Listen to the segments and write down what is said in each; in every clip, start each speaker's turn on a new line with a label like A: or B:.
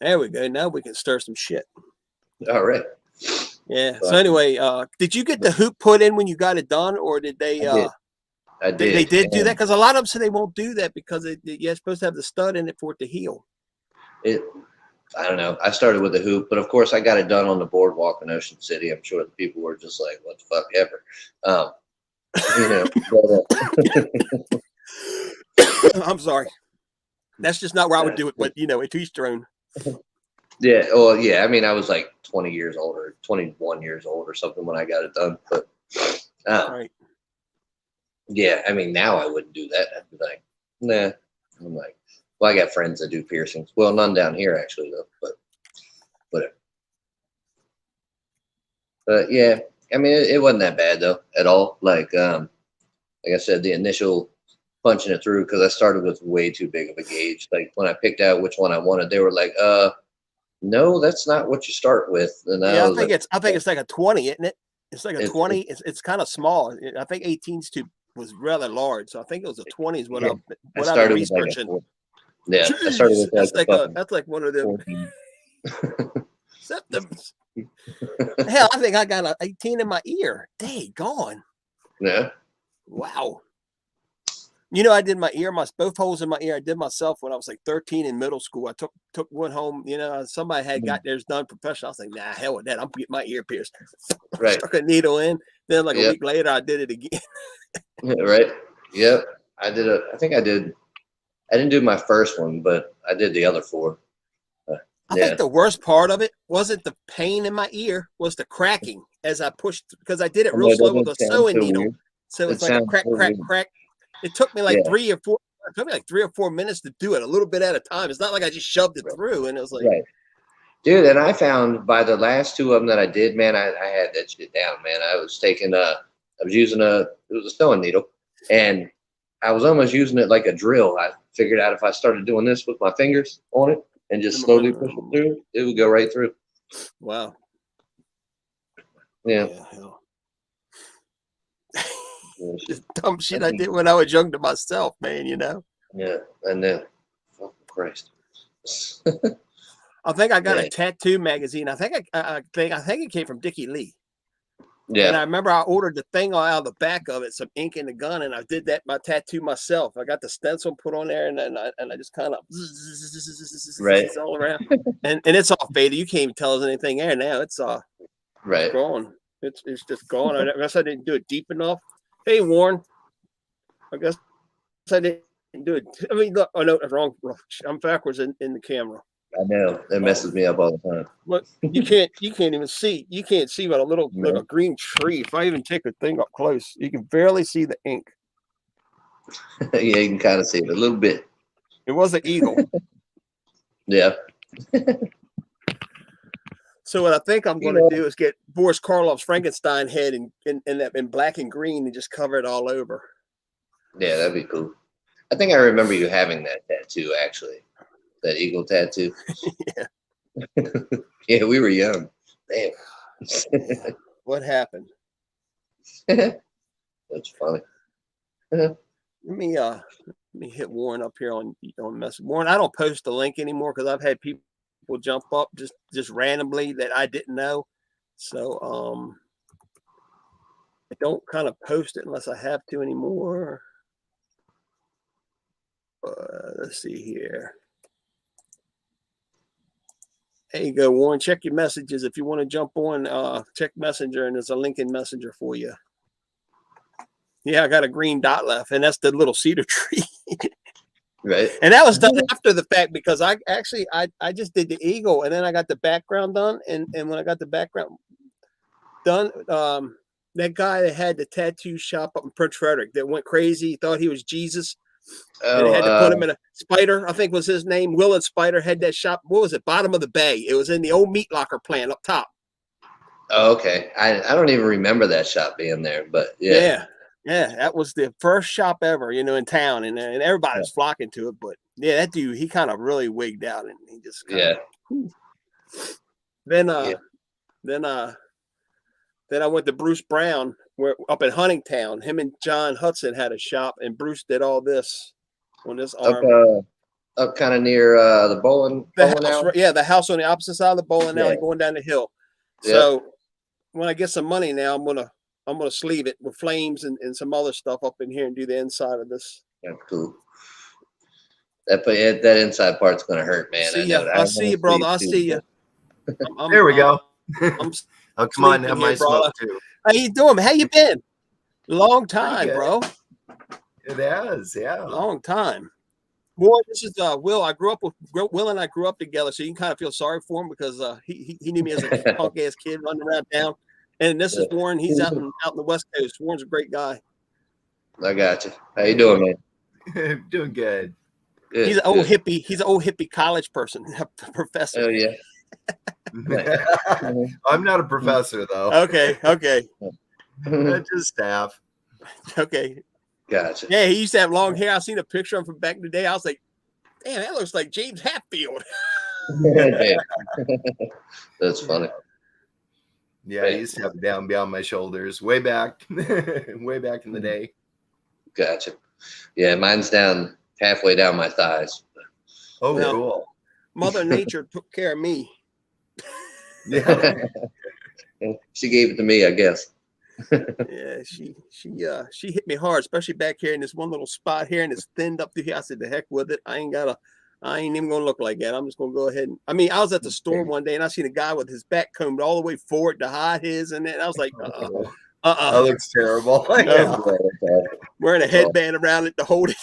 A: There we go. Now we can stir some shit.
B: All right.
A: Yeah. So anyway, did you get the hoop put in when you got it done, or did they?
B: I did.
A: They did do that, because a lot of them say they won't do that because you're supposed to have the stud in it for it to heal.
B: I don't know. I started with the hoop, but of course I got it done on the boardwalk in Ocean City. I'm sure the people were just like, "What the fuck ever,"
A: I'm sorry. That's just not where I would do it, but to each their own.
B: Yeah. Well, yeah. I mean, I was like 20 years old or 21 years old or something when I got it done. But
A: right.
B: Yeah. I mean, now I wouldn't do that. I'd be like, nah. I'm like, well, I got friends that do piercings. Well, none down here actually, though. But whatever. But yeah, I mean, it wasn't that bad though at all. Like I said, the initial punching it through, because I started with way too big of a gauge. Like when I picked out which one I wanted, they were like, no, that's not what you start with. And
A: I think it's like a 20, isn't it? It's like a 20. It's kind of small. I think 18's was rather large, so I think it was a 20 is what I've been researching.
B: Yeah, I started with
A: that's like one of them symptoms. Hell, I think I got an 18 in my ear. Dang, gone.
B: Yeah.
A: Wow. I did my ear, both holes in my ear. I did myself when I was like 13 in middle school. I took one home. Somebody had got theirs done professional. I was like, nah, hell with that. I'm getting my ear pierced.
B: Right.
A: Stuck a needle in. Then a week later, I did it again.
B: Right. Yep. I didn't do my first one, but I did the other 4.
A: I think the worst part of it wasn't the pain in my ear, was the cracking as I pushed, because I did it real slow with a sewing needle. Weird. So it's like a crack, crack, crack. It took me like 3 or 4 minutes to do it, a little bit at a time. It's not like I just shoved it through, and it was like,
B: right. Dude, and I found by the last 2 of them that I did, man, I had that shit down, man. I was using it was a sewing needle, and I was almost using it like a drill. I figured out if I started doing this with my fingers on it and just slowly push it through, it would go right through.
A: Wow.
B: Yeah.
A: Just dumb shit I did when I was young to myself, man,
B: Yeah, and then, fucking Christ.
A: I think I got a tattoo magazine. I think it came from Dickie Lee.
B: Yeah.
A: And I remember I ordered the thing out of the back of it, some ink in the gun, and I did my tattoo myself. I got the stencil put on there, and I just kind of all around. and it's all faded. You can't even tell us anything there now. It's gone. It's just gone. I guess I didn't do it deep enough. Hey, Warren. I guess I didn't do it. I mean, look, oh no, that's wrong. I'm backwards in the camera.
B: I know. It messes me up all the time.
A: Look, you can't even see. You can't see but like a green tree. If I even take the thing up close, you can barely see the ink.
B: Yeah, you can kind of see it a little bit.
A: It was an eagle.
B: Yeah.
A: So what I think I'm going to do is get Boris Karloff's Frankenstein head in black and green and just cover it all over.
B: Yeah, that'd be cool. I think I remember you having that tattoo, actually. That eagle tattoo.
A: Yeah.
B: Yeah, we were young. Damn.
A: What happened?
B: That's funny.
A: Let me hit Warren up here on message. Warren, I don't post the link anymore because I've had people jump up just randomly that I didn't know. So I don't kind of post it unless I have to anymore. Let's see here. There you go, Warren. Check your messages if you want to jump on. Check Messenger, and there's a link in Messenger for you. Yeah, I got a green dot left, and that's the little cedar tree.
B: Right.
A: And that was done after the fact because I just did the eagle, and then I got the background done. And when I got the background done, that guy that had the tattoo shop up in Prince Frederick that went crazy, thought he was Jesus. And they had to put him in a Spider, I think was his name. Willard Spider had that shop. What was it? Bottom of the Bay. It was in the old meat locker plant up top.
B: Oh, okay. I don't even remember that shop being there, but yeah.
A: Yeah. That was the first shop ever, in town, and everybody was flocking to it. But yeah, that dude, he kind of really wigged out, and he just Then I went to Bruce Brown, up in Huntingtown. Him and John Hudson had a shop, and Bruce did all this on this arm.
B: up kind of near the bowling alley.
A: Yeah, the house on the opposite side of the bowling alley going down the hill. So when I get some money now, I'm gonna sleeve it with flames and some other stuff up in here and do the inside of this.
B: That's cool. That inside part's gonna hurt, man.
A: I'll see you, brother. I'll see you.
C: There we go.
A: I'm
C: oh, come on, have my smoke too.
A: How you doing? How you been? Long time, bro.
C: It has, yeah.
A: Long time. Boy, this is Will. I grew up with Will, and I grew up together, so you can kind of feel sorry for him because he knew me as a punk ass kid running around town. And this is Warren. He's out in the West Coast. Warren's a great guy.
B: I got you. How you doing,
C: man? Doing good.
A: He's an old hippie. He's an old hippie college person, professor.
B: Oh yeah.
C: I'm not a professor though.
A: Okay.
C: Just staff.
A: Okay.
B: Gotcha.
A: Yeah, he used to have long hair. I seen a picture of him from back in the day. I was like, damn, that looks like James Hatfield.
B: That's funny.
C: Yeah, I used to have it down beyond my shoulders way back in the day.
B: Gotcha. Yeah, mine's down halfway down my thighs.
C: Oh, cool.
A: Mother Nature took care of me.
C: Yeah.
B: She gave it to me, I guess.
A: Yeah, she hit me hard, especially back here in this one little spot here, and it's thinned up through here. I said, the heck with it. I ain't even gonna look like that. I'm just gonna go ahead and I was at the store one day and I seen a guy with his back combed all the way forward to hide his, and then I was like,
C: That looks terrible.
A: Wearing a headband around it to hold it.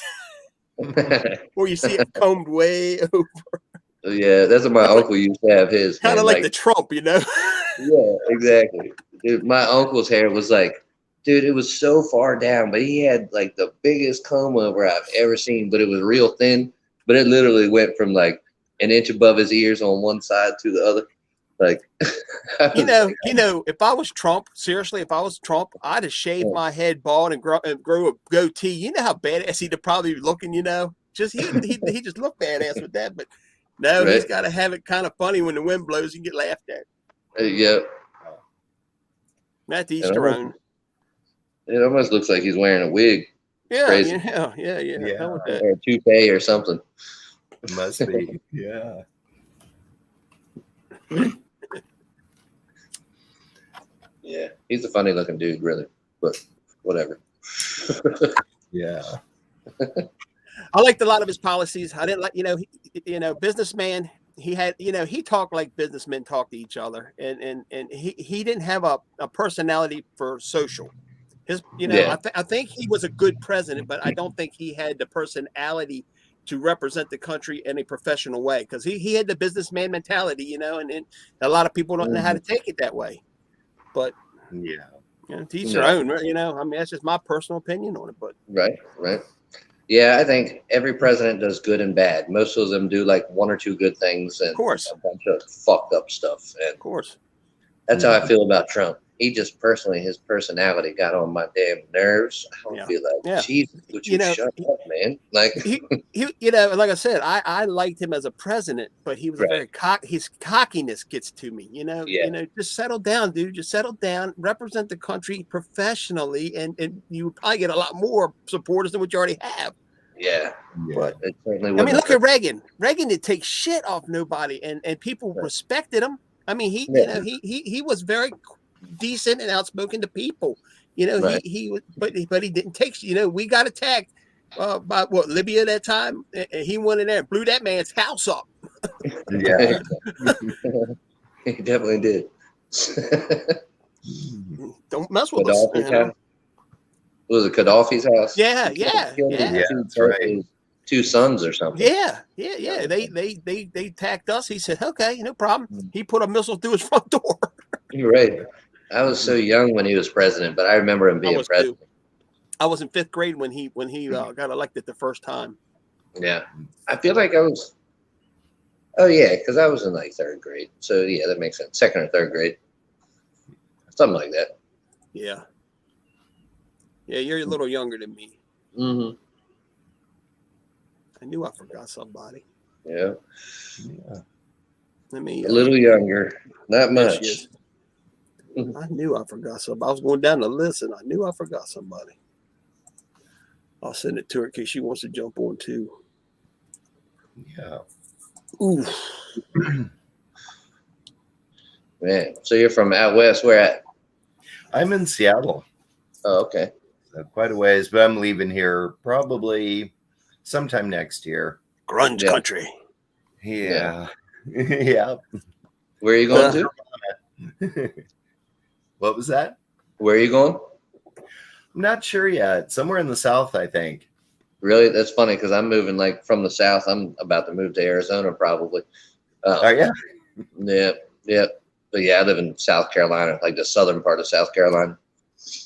A: Or you see it combed way over.
B: Yeah, that's what my uncle used to have his.
A: Kind of like the Trump,
B: Yeah, exactly. Dude, my uncle's hair was like, dude, it was so far down, but he had like the biggest comb over I've ever seen, but it was real thin. But it literally went from like an inch above his ears on one side to the other. Like,
A: if I was Trump, seriously, if I was Trump, I'd have shaved my head bald and grow a goatee. You know how badass he'd probably be looking, just he just looked badass with that. But no, he's got to have it kind of funny when the wind blows and get laughed at.
B: Yeah.
A: That's each their own.
B: It almost looks like he's wearing a wig.
A: Yeah,
B: crazy.
A: Yeah.
B: Or a toupee or something.
C: It must be. Yeah.
B: Yeah, he's a funny looking dude, really, but whatever.
C: Yeah.
A: I liked a lot of his policies. I didn't like, businessman. He had, he talked like businessmen talk to each other, and he didn't have a personality for social. I think he was a good president, but I don't think he had the personality to represent the country in a professional way, because he had the businessman mentality, and a lot of people don't know how to take it that way. But to each their own, that's just my personal opinion on it. But
B: right. Yeah, I think every president does good and bad. Most of them do like one or two good things and
A: of course
B: a bunch of fucked up stuff. And
A: of course,
B: that's how I feel about Trump. He just his personality got on my damn nerves. I don't feel like, Jesus, would you shut up, man? Like
A: he like I said, I liked him as a president, but he was his cockiness gets to me. Just settle down, dude. Just settle down, represent the country professionally, and you would probably get a lot more supporters than what you already have.
B: Yeah.
A: But
B: it certainly
A: look at Reagan. Reagan didn't take shit off nobody, and people respected him. I mean, he was very decent and outspoken to people. He was, but he didn't take. We got attacked by Libya at that time, and he went in there and blew that man's house up.
B: Yeah, he definitely did.
A: Don't mess with us.
B: Was it Gaddafi's house?
A: Yeah.
C: That's right.
B: Two sons or something.
A: Yeah. They attacked us. He said, "Okay, no problem." He put a missile through his front door.
B: You're right. I was so young when he was president, but I remember him being president.
A: I was in 5th grade when he got elected the first time.
B: Yeah, I feel like I was. Oh yeah, because I was in like 3rd grade. So yeah, that makes sense. 2nd or 3rd grade, something like that.
A: Yeah. Yeah, you're a little younger than me.
B: Mm-hmm.
A: I knew I forgot somebody.
B: Yeah.
A: I mean,
B: a little younger, not much.
A: I knew I forgot somebody. I was going down the list, and I knew I forgot somebody. I'll send it to her in case she wants to jump on too.
C: Yeah.
A: Ooh.
B: Man, so you're from out west. Where at?
C: I'm in Seattle.
B: Oh, okay.
C: So quite a ways, but I'm leaving here probably sometime next year.
A: Grunge
B: Yeah.
A: country.
C: Yeah. Yeah.
B: Where are you going to?
C: What was that?
B: Where are you going?
C: I'm not sure yet. Somewhere in the South, I think.
B: Really? That's funny because I'm moving like from the South. I'm about to move to Arizona probably.
C: Oh, yeah.
B: Yeah, yeah. But yeah, I live in South Carolina, like the southern part of South Carolina.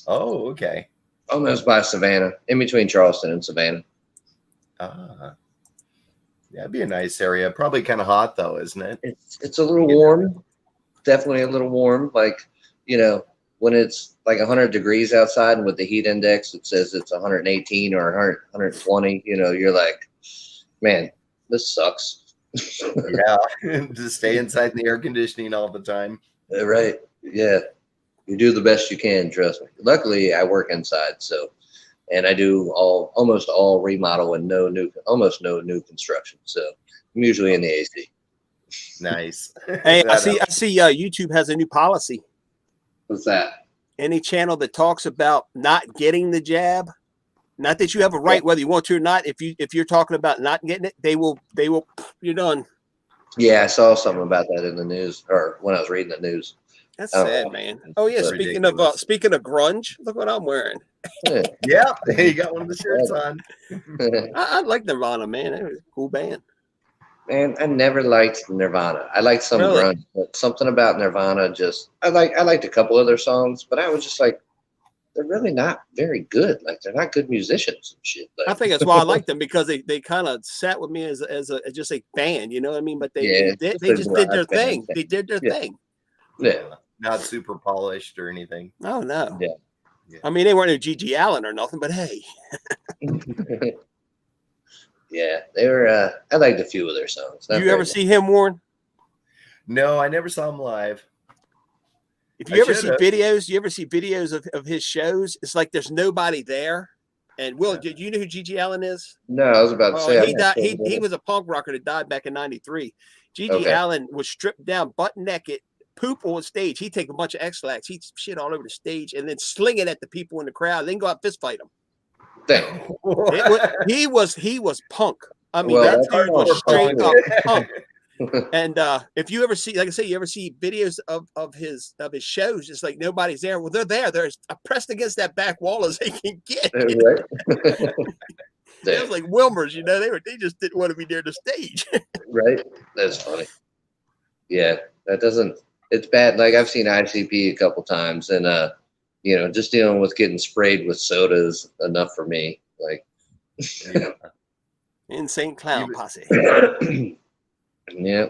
C: Oh, okay.
B: Almost by Savannah, in between Charleston and Savannah.
C: Yeah, it'd be a nice area. Probably kind of hot though, isn't it?
B: It's a little warm. Definitely a little warm. Like, when it's like 100 degrees outside and with the heat index, it says it's 118 or 100, 120, you're like, man, this sucks.
C: Yeah. To stay inside in the air conditioning all the time.
B: Right. Yeah. You do the best you can, trust me. Luckily, I work inside, and I do almost all remodel and almost no new construction. So I'm usually in the AC.
C: Nice.
A: Hey, I see. YouTube has a new policy.
B: What's that?
A: Any channel that talks about not getting the jab, not that you have a right whether you want to or not. If you're talking about not getting it, they will. You're done.
B: Yeah, I saw something about that in the news, or when I was reading the news.
A: That's sad, man. Oh yeah. Speaking of grunge, look what I'm wearing.
C: Yeah, you got one of the shirts on.
A: I like Nirvana, man. It was a cool band.
B: Man, I never liked Nirvana. I liked some grunge, but something about Nirvana I liked a couple of their songs, but I was just like, they're really not very good. Like, they're not good musicians and shit. Like,
A: I think that's why I like them, because they kind of sat with me as just a band, you know what I mean? But they just did their thing. They did their thing.
B: Yeah.
C: Not super polished or anything.
A: Oh no.
B: Yeah.
A: I mean, they weren't a Gigi Allen or nothing, but hey.
B: Yeah, they were. I liked a few of their songs.
A: You ever see him, Warren?
C: No, I never saw him live.
A: If you ever see videos of his shows, it's like there's nobody there. And Will, did you know who Gigi Allen is?
B: No, I was about to say.
A: He died. He was a punk rocker that died back in '93. Gigi Allen was stripped down, butt naked, poop on stage. He'd take a bunch of X-Lax, he'd shit all over the stage, and then sling it at the people in the crowd, then go out and fist fight them. He was punk. I mean, that dude was straight up punk. And if you ever see, like I say, you ever see videos of his shows, it's like nobody's there. Well, they're there. They're pressed against that back wall as they can get. It was like Wilmer's, they just didn't want to be near the stage.
B: Right. That's funny. Yeah, it's bad. Like, I've seen ICP a couple times, and just dealing with getting sprayed with soda is enough for me. Like,
A: Insane clown posse.
B: Yeah,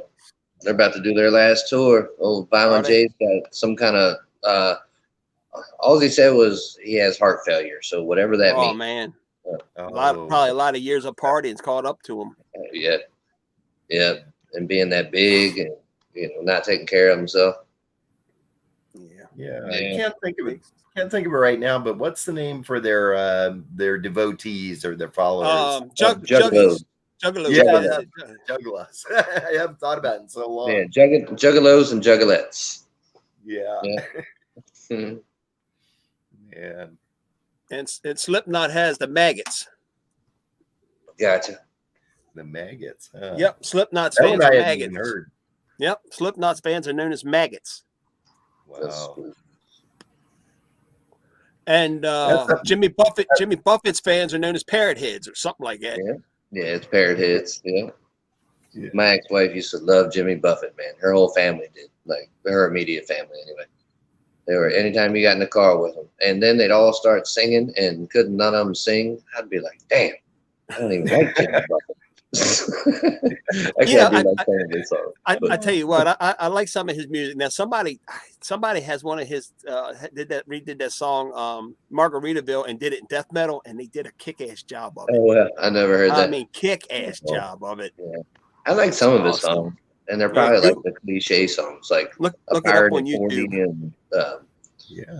B: they're about to do their last tour. Old Violent J's got some kind of. All he said was he has heart failure. So whatever that means.
A: Oh man, probably a lot of years of partying's caught up to him.
B: Yeah, and being that big and not taking care of himself.
C: Yeah. I can't think of it. Can't think of it right now. But what's the name for their devotees or their followers?
B: Juggalos.
A: Juggalos.
C: Juggalos. I haven't thought about it in so long.
B: Yeah, juggalos and juggalettes.
C: Yeah.
A: Yeah. And Slipknot has the maggots.
B: Gotcha.
C: The maggots. Huh?
A: Yep. Slipknot's fans are maggots. Yep. Slipknot's fans are known as maggots.
C: Wow.
A: And Jimmy Buffett's fans are known as parrot heads or something like that.
B: Yeah, it's parrot heads. Yeah. My ex-wife used to love Jimmy Buffett, man. Her whole family did. Like, her immediate family anyway. They were, anytime you got in the car with them, and then they'd all start singing, and couldn't none of them sing, I'd be like, damn, I don't even like Jimmy Buffett. I can't be like saying this song.
A: I tell you what, I like some of his music. Now somebody has one of his redid that song Margaritaville and did it in death metal, and they did a kick-ass job of it.
B: Oh well, I never heard that.
A: I mean, kick-ass job of it.
B: Yeah. I like some of his songs, and they're probably like the cliche songs, like
A: look
B: A
A: Pirate
B: on
A: YouTube.
B: And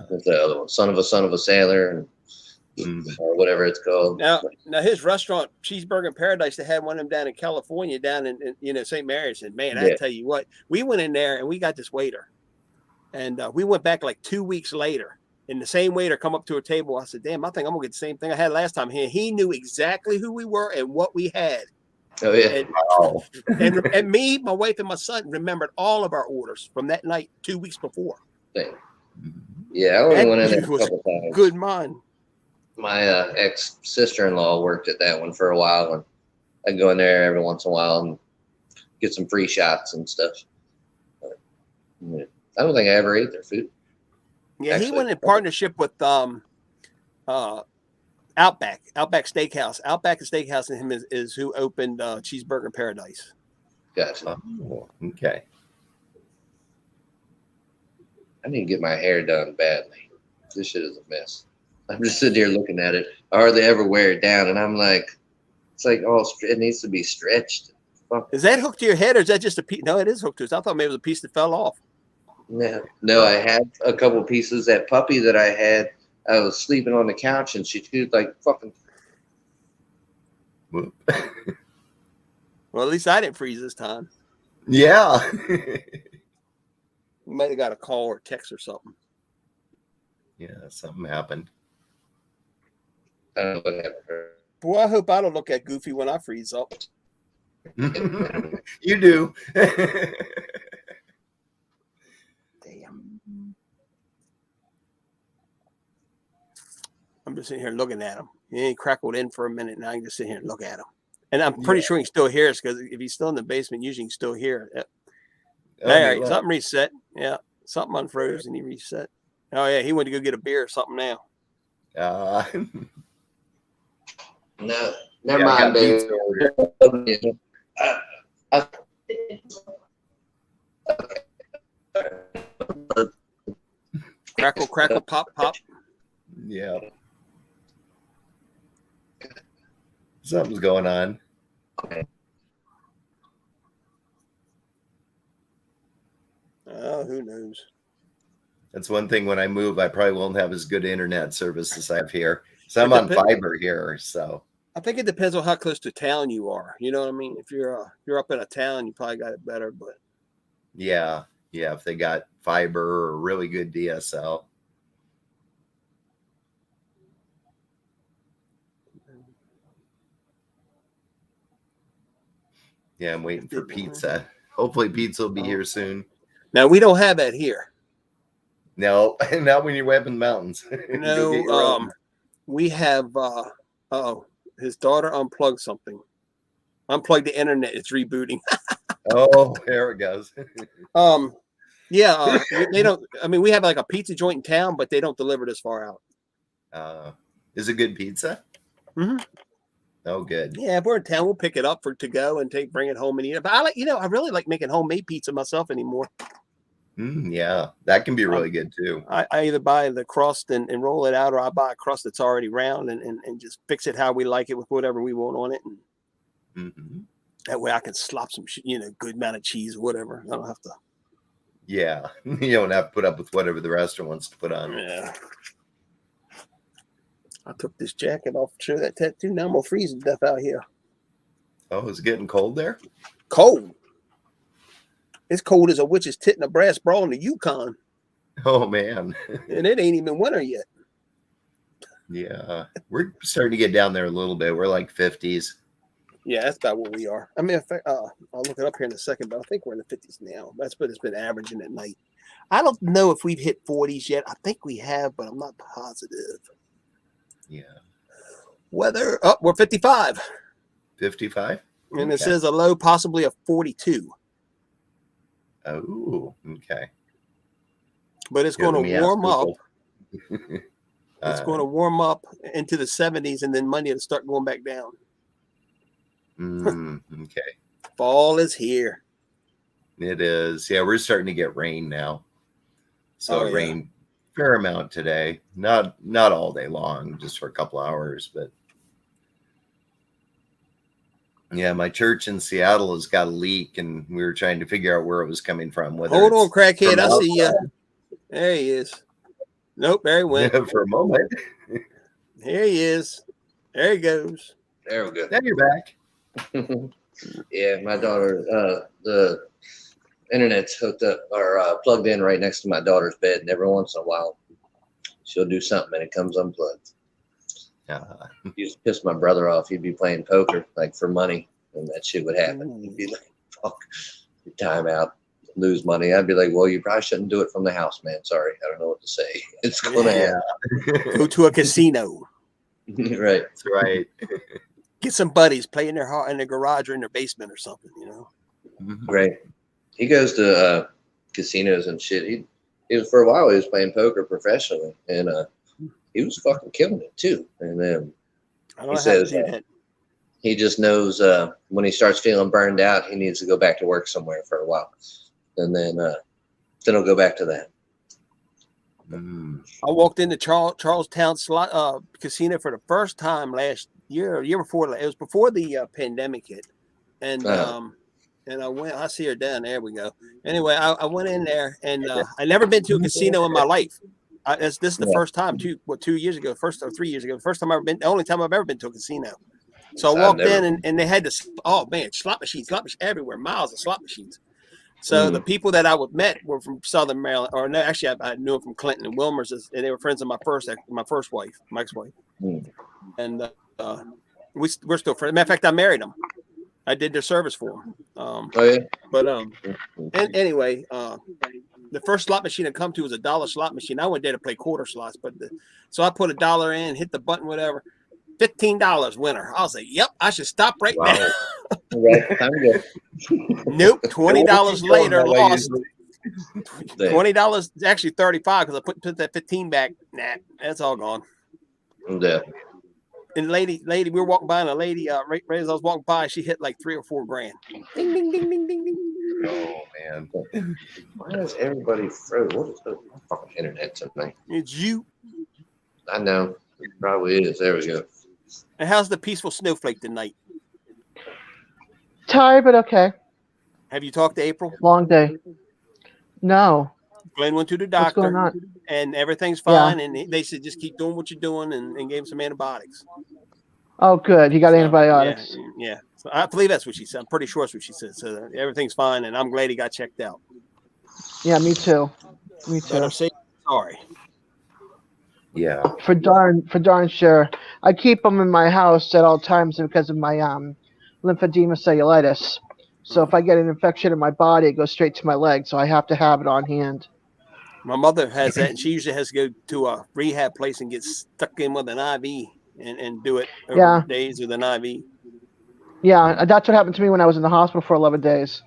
B: what's the other one? Son of a Sailor, and or whatever it's called.
A: Now his restaurant, Cheeseburger in Paradise, they had one of them down in California, down in St. Mary's. And man, I tell you what, we went in there and we got this waiter, and we went back like 2 weeks later, and the same waiter come up to a table. I said, "Damn, I think I'm gonna get the same thing I had last time." He knew exactly who we were and what we had.
B: Oh yeah.
A: And me, my wife, and my son remembered all of our orders from that night 2 weeks before.
B: Yeah, I only went in there a couple times.
A: Good mind.
B: My ex sister-in-law worked at that one for a while, and I'd go in there every once in a while and get some free shots and stuff. But, I don't think I ever ate their food.
A: Yeah, actually, he went in partnership with Outback Steakhouse. Outback Steakhouse and him is who opened Cheeseburger in Paradise.
B: Gotcha.
C: Oh, okay.
B: I need to get my hair done badly. This shit is a mess. I'm just sitting here looking at it. I hardly ever wear it down, and I'm like, it's like, oh, it needs to be stretched. Fuck.
A: Is that hooked to your head, or is that just a piece? No, it is hooked to it. I thought maybe it was a piece that fell off.
B: No, I had a couple pieces. That puppy that I had, I was sleeping on the couch, and she chewed like fucking.
A: Well, at least I didn't freeze this time.
C: Yeah.
A: You might have got a call or text or something.
C: Yeah, something happened.
B: I don't know what happened.
A: Boy, I hope I don't look that goofy when I freeze up.
C: You do.
A: Damn. I'm just sitting here looking at him. He ain't crackled in for a minute, and I can just sit here and look at him. And I'm pretty sure he can still hear us, because if he's still in the basement, usually he can still hear it. All right, something reset. Yeah, something unfroze and he reset. Oh yeah, he went to go get a beer or something now.
B: No, never mind, baby.
A: Crackle, crackle, pop, pop.
C: Yeah. Something's going on.
A: Who knows?
C: That's one thing. When I move, I probably won't have as good internet service as I have here. So I'm on fiber here. So
A: I think it depends on how close to town you are. You know what I mean? If you're up in a town, you probably got it better. But
C: yeah, if they got fiber or really good DSL. Yeah, I'm waiting for pizza. Hopefully pizza will be here soon.
A: Now, we don't have that here.
C: No, not when you're way up in the mountains.
A: No, we have, his daughter unplugged something. Unplugged the internet. It's rebooting.
C: Oh, there it goes.
A: Yeah, they don't, I mean, we have like a pizza joint in town, but they don't deliver this far out.
C: Is it good pizza?
A: Mm-hmm.
C: Oh, good.
A: Yeah, if we're in town, we'll pick it up to go and bring it home and eat it. But I really like making homemade pizza myself anymore.
C: Yeah, that can be really good too.
A: I either buy the crust and roll it out, or I buy a crust that's already round and just fix it how we like it with whatever we want on it. And that way I can slop some, good amount of cheese or whatever. I don't have to.
C: Yeah, you don't have to put up with whatever the restaurant wants to put on.
A: Yeah. I took this jacket off to show that tattoo. Now I'm gonna freeze to death out here.
C: Oh, is it getting cold there?
A: Cold. It's cold as a witch's tit in a brass bra in the Yukon.
C: Oh man.
A: And it ain't even winter yet.
C: Yeah, we're starting to get down there a little bit. We're like 50s.
A: Yeah, that's about what we are. I mean, I'll look it up here in a second, but I think we're in the 50s now. That's what it's been averaging at night. I don't know if we've hit 40s yet. I think we have, but I'm not positive.
C: Yeah.
A: Weather, we're 55.
C: 55?
A: And it says a low possibly of 42.
C: Oh, okay.
A: But it's going to warm up. It's going to warm up into the 70s, and then Monday it'll start going back down.
C: Okay.
A: Fall is here.
C: It is. Yeah, we're starting to get rain now. So it rained a fair amount today. Not all day long, just for a couple hours, but yeah, my church in Seattle has got a leak, and we were trying to figure out where it was coming from.
A: Hold on, crackhead. I see you. There he is. Nope, there he went.
C: For a moment.
A: Here he is. There he goes.
B: There we go.
C: Then you're back.
B: Yeah, my daughter, the internet's hooked up or plugged in right next to my daughter's bed, and every once in a while she'll do something and it comes unplugged. Used to piss my brother off. He'd be playing poker like for money, and that shit would happen. He'd be like, "Fuck, time out, lose money." I'd be like, "Well, you probably shouldn't do it from the house, man. Sorry, I don't know what to say. It's gonna happen."
A: Go to a casino.
B: Right.
C: That's right.
A: Get some buddies, play in their garage or in their basement or something, you know.
B: Right. He goes to casinos and shit. He was for a while. He was playing poker professionally, and he was fucking killing it too. And then he says he just knows when he starts feeling burned out, he needs to go back to work somewhere for a while, and then he'll go back to that.
A: I walked into Charlestown slot casino for the first time last year, year before. It was before the pandemic hit, and I went. I see her down there. We go. Anyway, I went in there, and I never been to a casino in my life. This is the first time, 2 years ago, 3 years ago, the first time I've ever been, the only time I've ever been to a casino. So I walked in, and they had this, oh man, slot machines everywhere, miles of slot machines. So the people that I met were from Southern Maryland, or no, actually I knew them from Clinton and Wilmer's, and they were friends of my first wife, my ex-wife, and we're still friends. Matter of fact, I married them. I did their service for them. And anyway, the first slot machine I come to was a $1 slot machine. I went there to play quarter slots, so I put $1 in, hit the button, whatever. $15 winner. I was like, "Yep, I should stop right now."
B: Right, I'm good.
A: Nope. $20 later, lost. $20, actually 35, because I put that 15 back. Nah, that's all gone.
B: Yeah.
A: And lady, we were walking by, and a lady, right as I was walking by, she hit like $3 or $4 grand. Ding, ding, ding, ding, ding, ding.
C: Oh man.
B: Why is everybody froze? What is the fucking internet tonight?
A: It's you.
B: I know. It probably is. There we go.
A: And how's the peaceful snowflake tonight?
D: Tired, but okay.
A: Have you talked to April?
D: Long day. No.
A: Glenn went to the
D: What's going
A: doctor,
D: on?
A: and everything's fine. Yeah. And they said just keep doing what you're doing, and gave him some antibiotics.
D: Oh, good. He got antibiotics.
A: Yeah. So I believe that's what she said. I'm pretty sure that's what she said. So everything's fine, and I'm glad he got checked out.
D: Yeah, me too. Me too.
A: But I'm saying sorry.
C: Yeah.
D: For darn sure. I keep them in my house at all times because of my lymphedema cellulitis. So if I get an infection in my body, it goes straight to my leg. So I have to have it on hand.
A: My mother has that, and she usually has to go to a rehab place and get stuck in with an IV and do it over days with an IV.
D: Yeah, that's what happened to me when I was in the hospital for 11 days.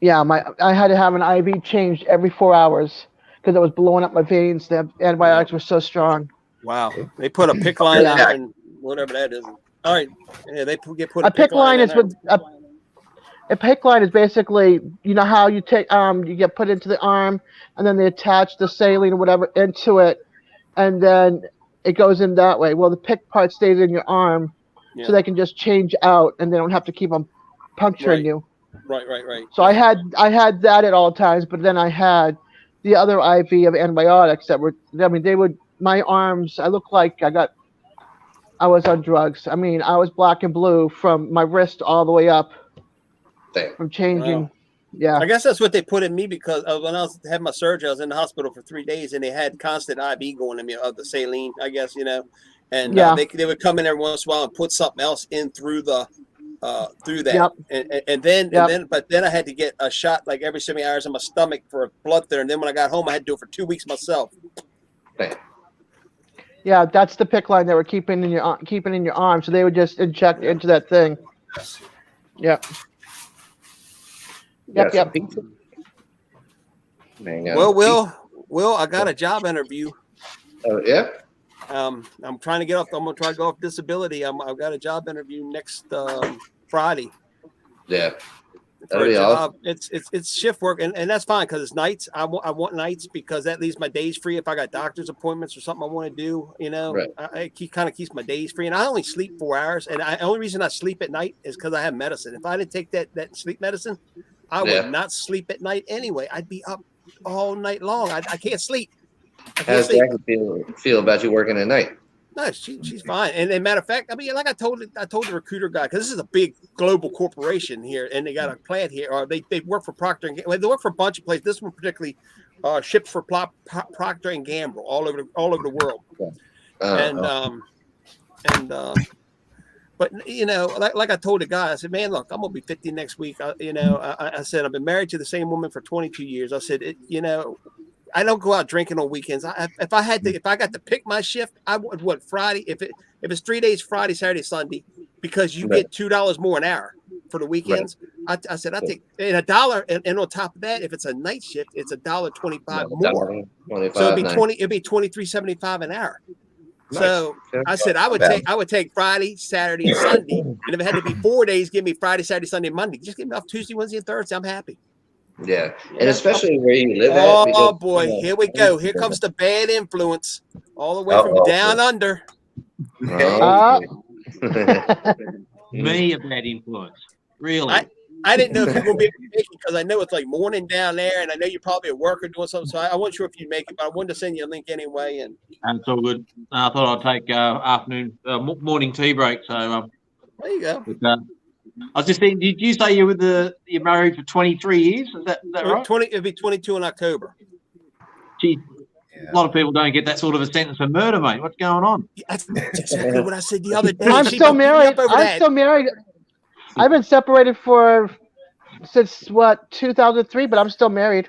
D: Yeah, I had to have an IV changed every 4 hours because it was blowing up my veins. The antibiotics were so strong.
A: Wow. They put a PICC line in there and whatever that is. All right. Yeah, they put a PICC line is with a PICC line is basically, you know how you take you get put into the arm and then they attach the saline or whatever into it and then it goes in that way. Well, the PICC part stays in your arm so they can just change out and they don't have to keep on puncturing you. Right.
D: So I had that at all times, but then I had the other IV of antibiotics that were, I mean, my arms, I looked like I was on drugs. I mean, I was black and blue from my wrist all the way up. From changing. Wow. Yeah.
A: I guess that's what they put in me because when I was having my surgery, I was in the hospital for 3 days and they had constant IV going to me of the saline, I guess, you know. And they would come in every once in a while and put something else in through that. But then I had to get a shot like every 70 hours in my stomach for a blood thinner. And then when I got home, I had to do it for 2 weeks myself.
D: Yeah, that's the PICC line that we're keeping in your arm. So they would just inject into that thing. Yep.
A: Will, I got a job interview.
B: Oh yeah.
A: I'm trying to get off. I'm gonna try to go off disability. I've got a job interview next Friday.
B: Yeah. That'll be awesome.
A: It's shift work, and that's fine because it's nights. I want nights because that leaves my days free. If I got doctor's appointments or something I want to do, you know, it kind of keeps my days free. And I only sleep 4 hours, and the only reason I sleep at night is because I have medicine. If I didn't take that sleep medicine, I would not sleep at night anyway. I'd be up all night long. I can't sleep.
B: How's Jackie feel about you working at night?
A: No, she's fine. And matter of fact, I mean, like I told the recruiter guy, because this is a big global corporation here, and they got a plant here, or they work for Procter and Gamble. They work for a bunch of places. This one particularly ships for Procter and Gamble all over the world. But you know, like I told the guy, I said, man, look, I'm gonna be 50 next week. I said I've been married to the same woman for 22 years. I said, I don't go out drinking on weekends. If I got to pick my shift, I would Friday. If it's 3 days, Friday, Saturday, Sunday, because you get $2 more an hour for the weekends. Right. I said I take $1, and on top of that, if it's a night shift, it's $1.25 more. So it'd be $23.75 an hour. Nice. So I said I would take Friday, Saturday, and Sunday, and if it had to be 4 days, give me Friday, Saturday, Sunday, Monday. Just give me off Tuesday, Wednesday, and Thursday. I'm happy.
B: Yeah, and especially where you live at.
A: Oh boy, here we go. Here comes the bad influence, all the way from down under.
E: Me a bad influence, really.
A: I didn't know if you were going to be able to make it because I know it's like morning down there, and I know you're probably at work or doing something. So I wasn't sure if you'd make it, but I wanted to send you a link anyway. And
E: it's all good. I thought I'd take afternoon, morning tea break. So
A: there you go.
E: I was just thinking, did you say you're married for 23 years? Is that right?
A: It'll be 22 in October.
E: Gee, a lot of people don't get that sort of a sentence for murder, mate. What's going on?
A: That's exactly what I said the other day.
D: I'm still married. I've been separated since 2003, but I'm still married.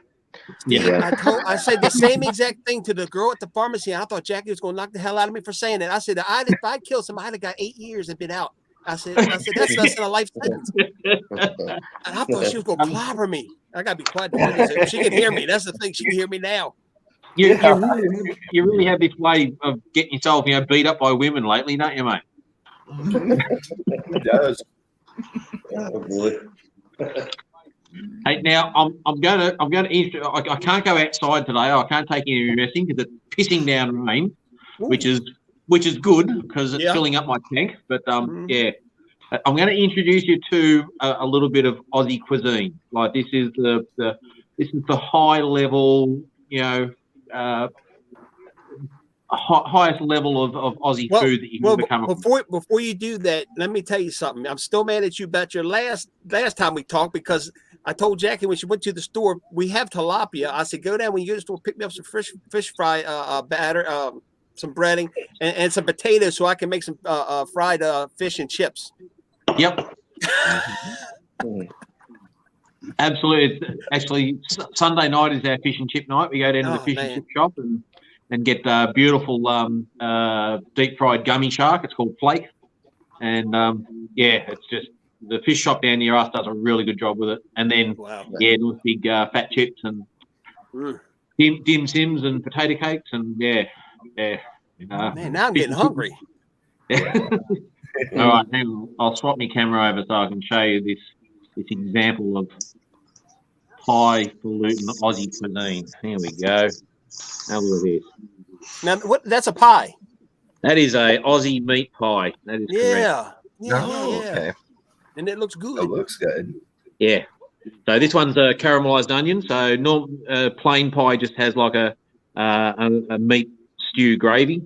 A: Yeah, I said the same exact thing to the girl at the pharmacy. I thought Jackie was going to knock the hell out of me for saying it. I said, if I killed somebody, I'd have got 8 years and been out. I said that's less than a life sentence. And I thought she was going to clobber me. I got to be quiet. She can hear me. That's the thing. She can hear me now.
E: You really have this way of getting yourself, beat up by women lately, don't you, mate?
C: It does.
B: Oh boy.
E: Hey, now I'm going to. I can't go outside today. I can't take any messing because it's pissing down rain, which is good because it's filling up my tank. But yeah, I'm going to introduce you to a little bit of Aussie cuisine. Like this is the high level, highest level of Aussie food that you can become.
A: Before you do that, let me tell you something. I'm still mad at you about your last time we talked because I told Jackie when she went to the store, we have tilapia. I said, go down when you go to the store, pick me up some fish fry batter, some breading, and some potatoes so I can make some fried fish and chips.
E: Yep. Absolutely. Actually, Sunday night is our fish and chip night. We go down to the fish and chip shop and get beautiful deep fried gummy shark. It's called flake. And it's just the fish shop down near us does a really good job with it. And then those big fat chips and dim sims and potato cakes and man,
A: now I'm getting hungry.
E: All right, hang on. I'll swap my camera over so I can show you this example of highfalutin Aussie cuisine. Here we go. Have a look at this.
A: Now, that's a pie.
E: That is a Aussie meat pie. That is correct.
C: Okay.
A: And it looks good.
C: It looks good.
E: Yeah. So this one's a caramelized onion. So plain pie just has like a meat stew gravy.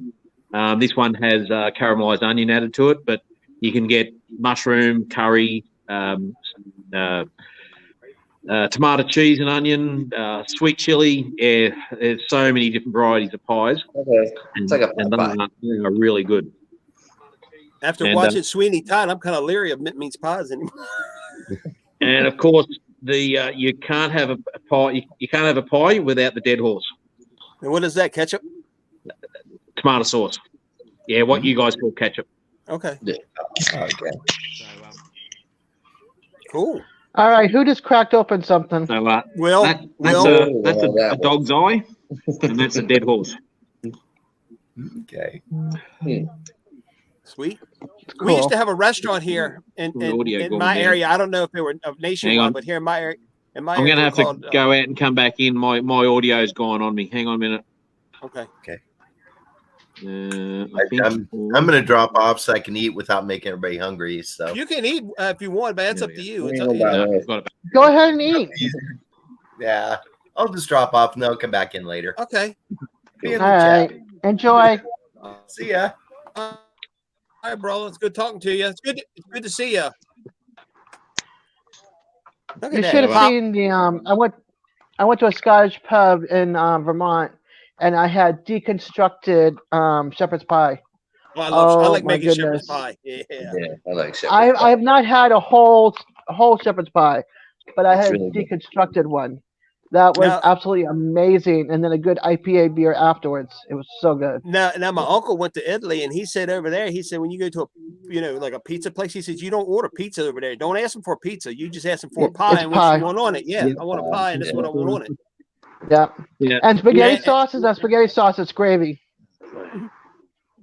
E: This one has caramelized onion added to it, but you can get mushroom, curry, tomato cheese and onion, sweet chili. Yeah, there's so many different varieties of pies.
B: Okay. It's like a pie.
E: They are really good.
A: After watching Sweeney Todd, I'm kind of leery of mint meats pies anymore.
E: And of course, you can't have a pie. You can't have a pie without the dead horse.
A: And what is that? Ketchup?
E: Tomato sauce. Yeah, what you guys call ketchup.
A: Okay.
B: Yeah.
C: Okay.
A: Cool.
D: All right, who just cracked open something?
E: So,
A: that's
E: a dog's eye, and that's a dead horse.
C: Okay.
A: Sweet.
D: Cool.
A: We used to have a restaurant here in my area. I don't know if they were nationwide, but here in my area.
E: I'm going to have to go out and come back in. My audio's gone on me. Hang on a minute.
A: Okay.
C: I'm going to drop off so I can eat without making everybody hungry. So
A: you can eat if you want, but that's up to you. It's up to you.
D: Go ahead and eat.
C: Yeah, I'll just drop off and then I'll come back in later.
A: Okay.
C: Be in
D: All
C: the
D: right.
C: chat.
D: Enjoy.
C: See ya.
A: All right, bro. It's good talking to you. It's good to see you. Look
D: You
A: at
D: should
A: that.
D: have seen the I went to a Scottish pub in Vermont, and I had deconstructed shepherd's pie.
A: I like
D: My
A: making shepherd's
D: goodness.
A: pie. Yeah.
B: Yeah, I like shepherd's
D: I
B: pie.
D: have not had a whole shepherd's pie, but I
B: It's
D: had
B: really good.
D: deconstructed one. That was
A: Now-
D: absolutely amazing, and then a good IPA beer afterwards. It was so good.
A: Now my uncle went to Italy, and he said over there, he said when you go to like a pizza place, he says you don't order pizza over there. Don't ask them for a pizza. You just ask them for a pie
D: It's
A: and what
D: pie.
A: you want on it. Yeah,
E: Yeah.
A: I want a pie, and this is what I want on it.
D: Yeah.
E: Yeah.
D: And spaghetti
A: Yeah.
D: sauces. That spaghetti sauce is gravy.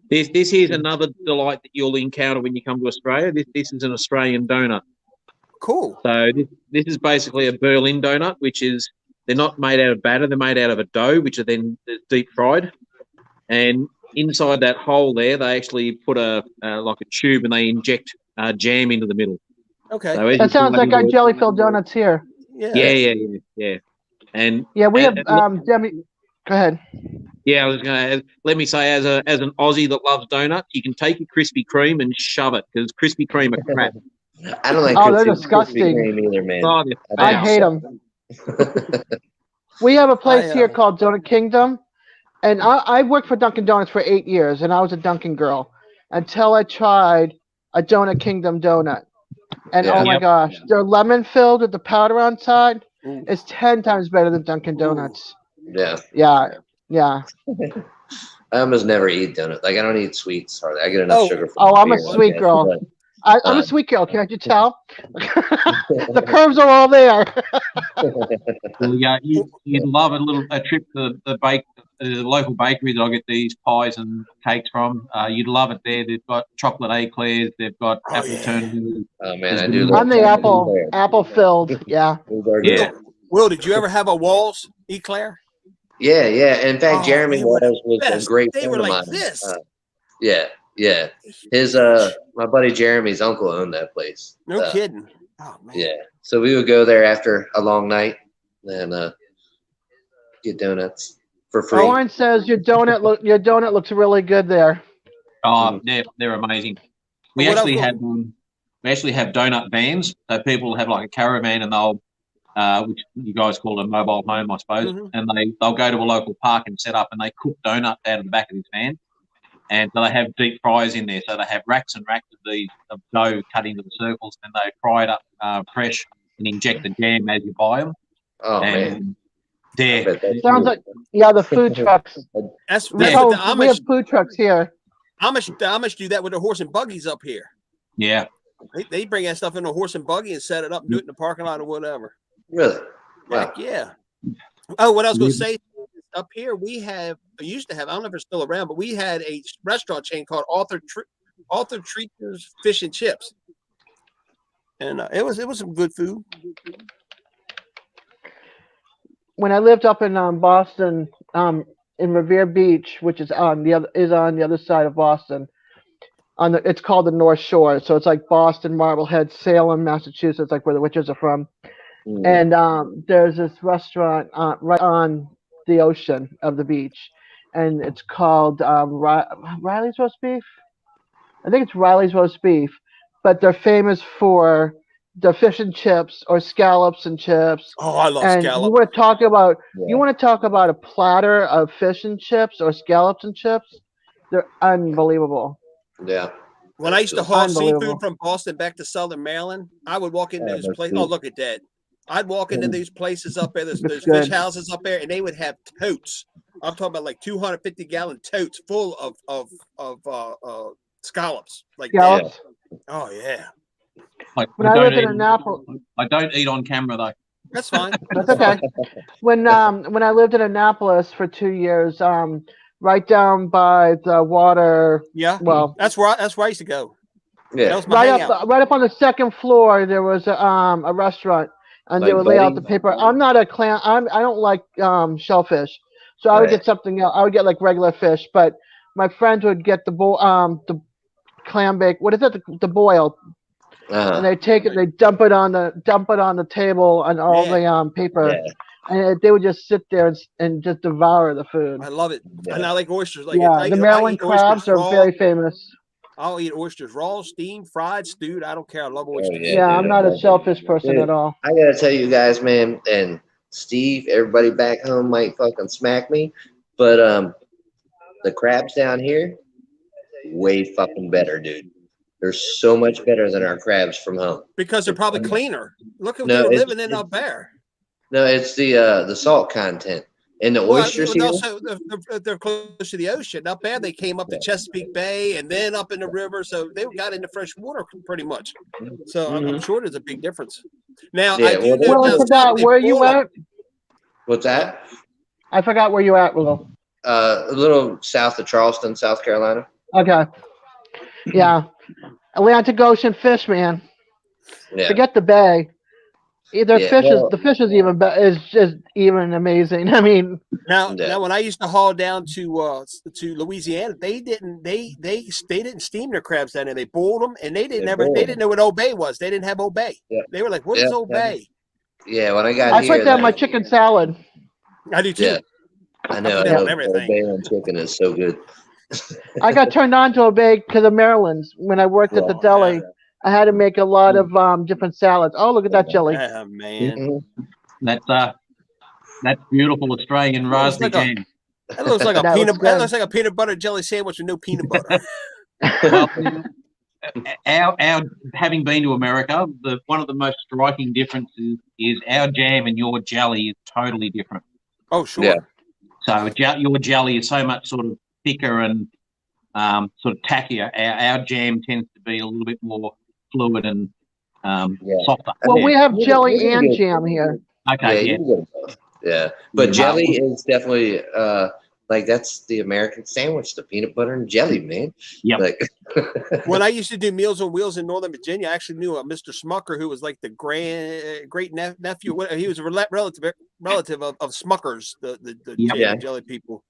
E: This here's another delight that you'll encounter when you come to Australia. This is an Australian donut.
A: Cool.
E: So this is basically a Berlin donut, which is they're not made out of batter. They're made out of a dough, which are then deep fried. And inside that hole there, they actually put a like a tube, and they inject jam into the middle.
A: Okay.
E: So as
D: That
E: you
D: sounds
E: bite
D: like our
E: into it-
D: jelly filled donuts here.
E: Yeah. And
D: Yeah, we have
E: and-
D: Demi. Go ahead.
E: yeah, I was going to let me say, as an Aussie that loves donuts, you can take your Krispy Kreme and shove it because Krispy Kreme are crap.
B: I don't like
D: Oh, they're
B: Krispy
D: disgusting.
B: Kreme either, man.
E: Oh, they're
D: I
E: foul.
D: hate them. We have a place here called Donut Kingdom, and I worked for Dunkin' Donuts for 8 years, and I was a Dunkin' girl until I tried a Donut Kingdom donut. And
B: Yeah.
D: oh my
E: Yep.
D: gosh, they're lemon filled with the powder on side.
A: Ooh.
D: It's 10 times better than Dunkin' Donuts.
B: Yeah.
D: Yeah.
B: I almost never eat donuts. Like I don't eat sweets hardly. I get enough sugar from
D: Oh, I'm a
B: beer,
D: sweet
B: okay,
D: girl.
B: but-
D: I'm a sweet girl. Can't you tell? The curves are all there.
E: Well, yeah, you'd love a trip to the local bakery that I get these pies and cakes from. You'd love it there. They've got chocolate eclairs. They've got apple turned.
B: Oh man, I do.
D: I'm the apple filled. Yeah.
E: Yeah.
A: Will, did you ever have a Walls eclair?
B: Yeah. In fact,
A: Oh,
B: Jeremy
A: they were
B: was a
A: best.
B: great
A: They
B: friend
A: were
B: of
A: like
B: mine.
A: this.
B: Yeah. His my buddy Jeremy's uncle owned that place.
A: No kidding. Oh man.
B: Yeah. So we would go there after a long night and get donuts for free.
D: Owen says your donut looks really good there.
E: Oh, they're amazing. We
A: What
E: actually
A: else-
E: have donut vans. So people have like a caravan, and they'll which you guys call a mobile home, I suppose,
A: Mhm.
E: and they'll go to a local park and set up, and they cook donuts out of the back of this van. And so they have deep fryers in there. So they have racks and racks of dough cut into the circles, and they fry it up fresh and inject the jam as you buy them.
B: Oh man.
E: And they're
D: Sounds like the food trucks.
A: That's
D: We
A: what the
D: have
A: Amish.
D: food trucks here.
A: The Amish do that with their horse and buggies up here.
E: yeah.
A: They bring that stuff in a horse and buggy and set it up and do it in the parking lot or whatever.
B: Really? Wow.
A: Heck yeah. Oh, what I was going to say, up here we used to have, I don't know if it's still around, but we had a restaurant chain called Arthur Treacher's Fish and Chips, and it was some good food.
D: When I lived up in Boston, in Revere Beach, which is on the other side of Boston, it's called the North Shore. So it's like Boston, Marblehead, Salem, Massachusetts, like where the witches are from. And there's this restaurant right on the ocean of the beach, and it's called Riley's Roast Beef. I think it's Riley's Roast Beef, but they're famous for the fish and chips or scallops and chips.
A: Oh, I love
D: And
A: scallop.
D: you want to talk about a platter of fish and chips or scallops and chips? They're unbelievable.
B: Yeah.
A: When I used to haul
D: Unbelievable.
A: seafood from Boston back to Southern Maryland, I would walk into those
B: that's
A: places.
B: good.
A: Oh, look at that. I'd walk into these places up there, those
D: That's
A: fish
D: good.
A: houses up there, and they would have totes. I'm talking about like 250-gallon totes full of scallops. Like that.
D: Scallops.
A: Oh yeah,
E: Like,
D: When I
E: don't
D: lived in
E: eat-
D: Annapolis,
E: I don't eat on camera though.
A: that's fine.
D: that's okay. When I lived in Annapolis for 2 years, right down by the water.
A: Yeah,
D: Well,
A: that's where I used to go. That
B: Yeah.
A: was my hangout.
D: right up on the second floor, there was a restaurant, and they
B: Like
D: would lay out
B: Buddy?
D: the paper. I'm not a clam. I don't like shellfish, so I would
B: Right.
D: get something else. I would get like regular fish, but my friends would get the clam bake. What is it? The boil. And they take it, they dump it on the table and all the paper.
B: Yeah.
D: and they would just sit there and just devour the food.
A: I love it, and I like oysters. Like
D: Yeah,
A: I
D: the Maryland
A: eat oysters
D: crabs are
A: raw.
D: very famous.
A: I'll eat oysters raw, steamed, fried, stewed. I don't care. I love oysters.
D: Yeah, I'm not a shellfish person at all.
B: I gotta tell you guys, man, and Steve, everybody back home might fucking smack me, but the crabs down here, way fucking better, dude. They're so much better than our crabs from home.
A: Because they're probably cleaner. Look at
B: No,
A: they're living in up there.
B: No, it's the salt content. And the oysters here.
A: Also, they're close to the ocean. Not bad. They came up to Chesapeake Bay and then up in the river, so they got into fresh water pretty much. So I'm sure there's a big difference. Now, I do know.
D: Well, I forgot where you at.
B: What's that?
D: I forgot where you at, Willow.
B: A little south of Charleston, South Carolina.
D: Okay. Yeah. Atlantic Ocean fish, man.
B: Yeah.
D: Forget the bay. The fish is even is just even amazing. I mean,
A: now when I used to haul down to Louisiana, they didn't steam their crabs down there. They boiled them, and they didn't know what Old Bay was. They didn't have Old Bay. Yeah. They were like, "What is Old Bay?"
B: Yeah, when I got here,
D: I put that in my chicken salad.
A: I do too.
B: Yeah. I know.
A: Everything.
B: Old Bay and chicken is so good.
D: I got turned on to Old Bay because of Maryland's. When I worked at the deli, yeah. I had to make a lot of different salads. Oh, look at that jelly!
A: Oh man,
E: that's beautiful Australian raspberry jam.
A: That looks like That looks like a peanut butter jelly sandwich with no peanut butter.
E: Well, our having been to America, one of the most striking differences is our jam and your jelly is totally different.
A: Oh, sure.
B: Yeah.
E: So your jelly is so much sort of thicker and sort of tackier. Our jam tends to be a little bit more fluid and softer.
D: Well, we have jelly and jam here.
E: Okay,
B: yeah. But jelly is definitely like that's the American sandwich, the peanut butter and jelly, man.
E: Yeah.
B: Like,
A: when I used to do Meals on Wheels in Northern Virginia, I actually knew a Mr. Smucker who was like the great nephew. He was a relative of Smuckers, the jelly people.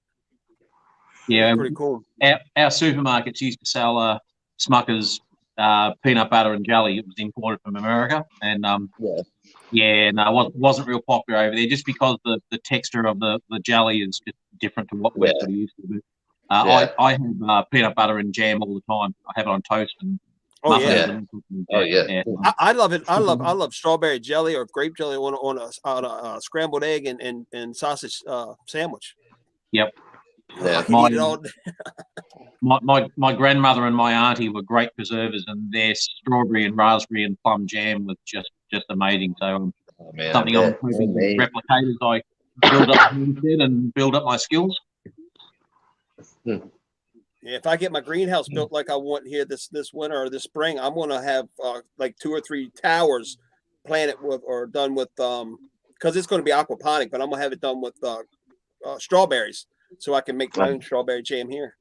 E: Yeah,
A: pretty cool.
E: Our supermarkets used to sell Smuckers peanut butter and jelly. It was imported from America, and it wasn't real popular over there just because the texture of the jelly is just different to what we're sort of used to do. I have peanut butter and jam all the time. I have it on toast and muffins.
A: I love it. I love strawberry jelly or grape jelly on a scrambled egg and sausage sandwich.
E: Yep.
B: Yeah.
E: My grandmother and my auntie were great preservers, and their strawberry and raspberry and plum jam was just amazing. So something I'm hoping to replicate as I build up and build up my skills.
A: Yeah, if I get my greenhouse built like I want here this winter or this spring, I'm going to have like 2 or 3 towers planted with or done with because it's going to be aquaponic, but I'm going to have it done with strawberries. So I can make my own strawberry jam here.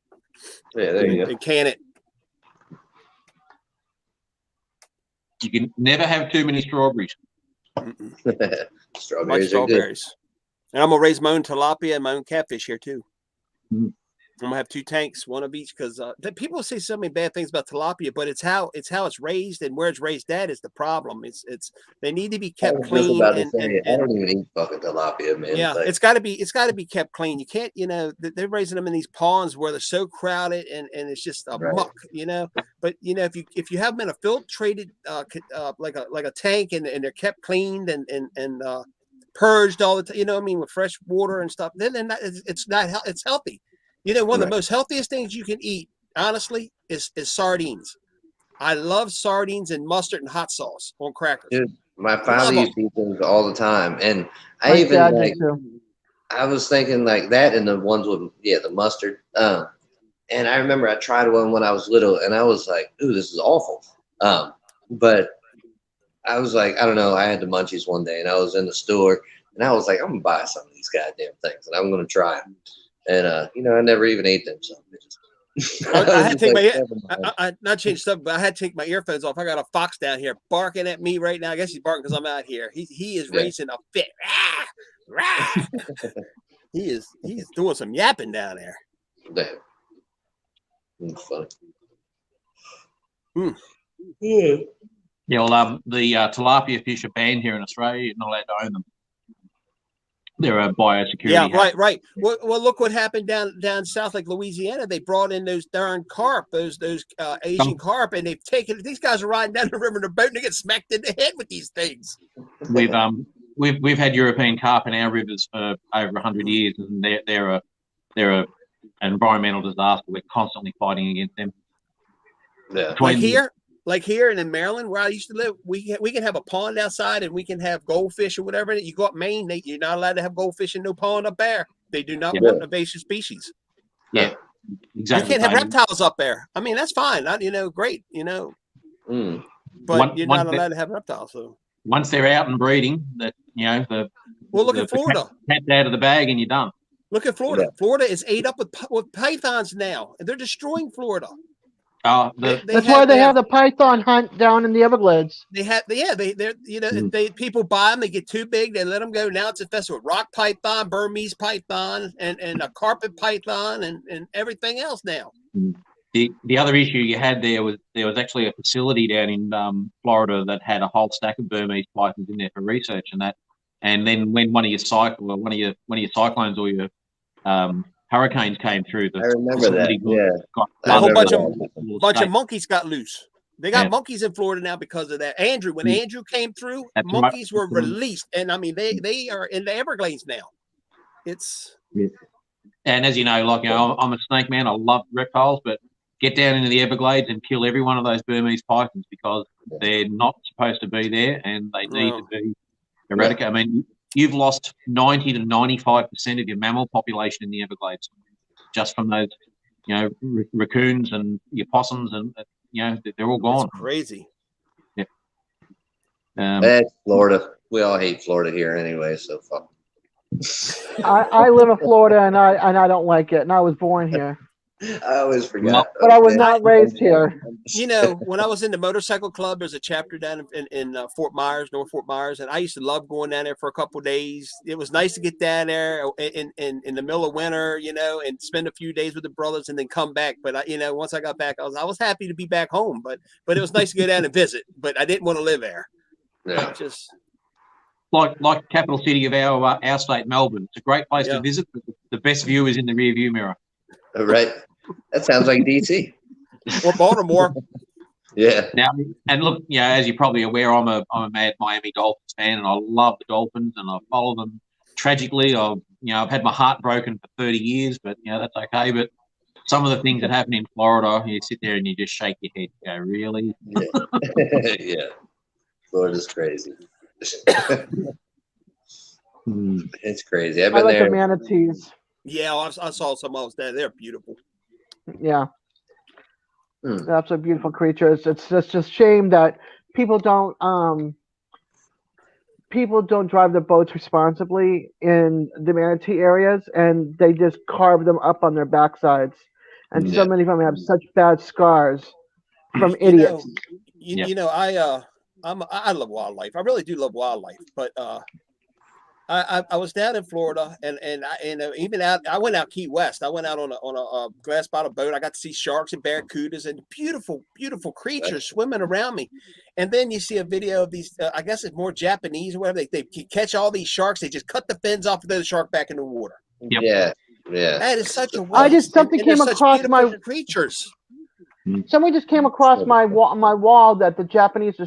B: Yeah, there you go.
A: And can it.
E: You can never have too many strawberries.
B: Strawberries are good.
A: And I'm gonna raise my own tilapia and my own catfish here too.
E: Mm-hmm.
A: I'm gonna have 2 tanks, one of each, because people say so many bad things about tilapia, but it's how it's raised and where it's raised at is the problem. It's they need to be kept clean.
B: I don't even eat fucking tilapia, man.
A: Yeah, it's got to be kept clean. You can't, they're raising them in these ponds where they're so crowded and it's just a muck, But if you have them in a filtrated like a tank and they're kept cleaned and purged all the time, with fresh water and stuff, then it's healthy. One of the most healthiest things you can eat, honestly, is sardines. I love sardines and mustard and hot sauce on crackers.
B: Dude, my father used to eat those all the time, and I was thinking like that, and the ones with the mustard. And I remember I tried one when I was little, and I was like, "Ooh, this is awful." But I was like, I don't know. I had the munchies one day, and I was in the store, and I was like, "I'm gonna buy some of these goddamn things, and I'm gonna try them." And I never even ate them. So
A: I had to take not change stuff, but I had to take my earphones off. I got a fox down here barking at me right now. I guess he's barking because I'm out here. He is raising a fit. He's doing some yapping down there.
B: Damn. That's funny.
E: Yeah, well, the tilapia fish are banned here in Australia. You're not allowed to own them. there are biosecurity.
A: Yeah, right. Well, look what happened down south, like Louisiana. They brought in those darn carp, those Asian carp, and they've taken. These guys are riding down the river in a boat and they get smacked in the head with these things.
E: We've had European carp in our rivers for over 100 years, and they're an environmental disaster. We're constantly fighting against them.
B: Yeah.
A: Like here and in Maryland, where I used to live, we can have a pond outside and we can have goldfish or whatever. You go up Maine, you're not allowed to have goldfish in no pond up there. They do not want invasive species.
E: Yeah, exactly.
A: You can't have reptiles up there. I mean, that's fine. Great. But you're not allowed to have reptiles. So
E: once they're out and breeding,
A: look at Florida.
E: Cat's out of the bag and you're done.
A: Look at Florida. Yeah. Florida is ate up with pythons now, and they're destroying Florida.
D: That's why they have the python hunt down in the Everglades.
A: People buy them, they get too big, they let them go. Now it's infested with rock python, Burmese python, and a carpet python, and everything else now.
E: The other issue you had there was actually a facility down in Florida that had a whole stack of Burmese pythons in there for research and that. And then when one of your cyclones or your hurricanes came through,
B: I remember that.
A: A whole bunch of monkeys got loose. They got monkeys in Florida now because of that. When Andrew came through, monkeys were released, and I mean they are in the Everglades now.
E: And as you know, I'm a snake man. I love reptiles, but get down into the Everglades and kill every one of those Burmese pythons because they're not supposed to be there, and they need to be eradicated. I mean, you've lost 90 to 95% of your mammal population in the Everglades just from those, raccoons and your possums, and they're all gone.
A: That's crazy.
E: Yeah.
B: That's Florida. We all hate Florida here anyway, so fuck.
D: I live in Florida and I don't like it, and I was born here.
B: I always forget.
D: But I was not raised here.
A: When I was in the motorcycle club, there's a chapter down in Fort Myers, North Fort Myers, and I used to love going down there for a couple of days. It was nice to get down there in the middle of winter, and spend a few days with the brothers and then come back. But once I got back, I was happy to be back home. But it was nice to go down and visit. But I didn't want to live there.
B: Yeah.
A: Just
E: like capital city of our state, Melbourne. It's a great place to visit. But the best view is in the rear view mirror.
B: Right. That sounds like DC.
A: Or Baltimore.
B: Yeah.
E: Now, and look, as you're probably aware, I'm a mad Miami Dolphins fan, and I love the Dolphins, and I follow them. Tragically, I've had my heart broken for 30 years, but that's okay. But some of the things that happen in Florida, you sit there and you just shake your head. You go, really?
B: Yeah. Yeah. Florida's crazy. It's crazy. I've been
D: like
B: there.
D: The manatees.
A: Yeah, I saw some of them. They're beautiful.
D: Yeah. That's a beautiful creature. It's just shame that people don't drive their boats responsibly in the manatee areas, and they just carve them up on their backsides. And so many of them have such bad scars from idiots.
A: I love wildlife. I really do love wildlife, but I was down in Florida, and even I went out Key West. I went out on a glass bottom boat. I got to see sharks and barracudas and beautiful creatures swimming around me. And then you see a video of these. I guess it's more Japanese or whatever. They catch all these sharks. They just cut the fins off of the shark back in the water.
E: Yep.
B: Yeah.
A: That is such a waste.
D: Something came across my
A: creatures.
D: Somebody just came across my wall that the Japanese are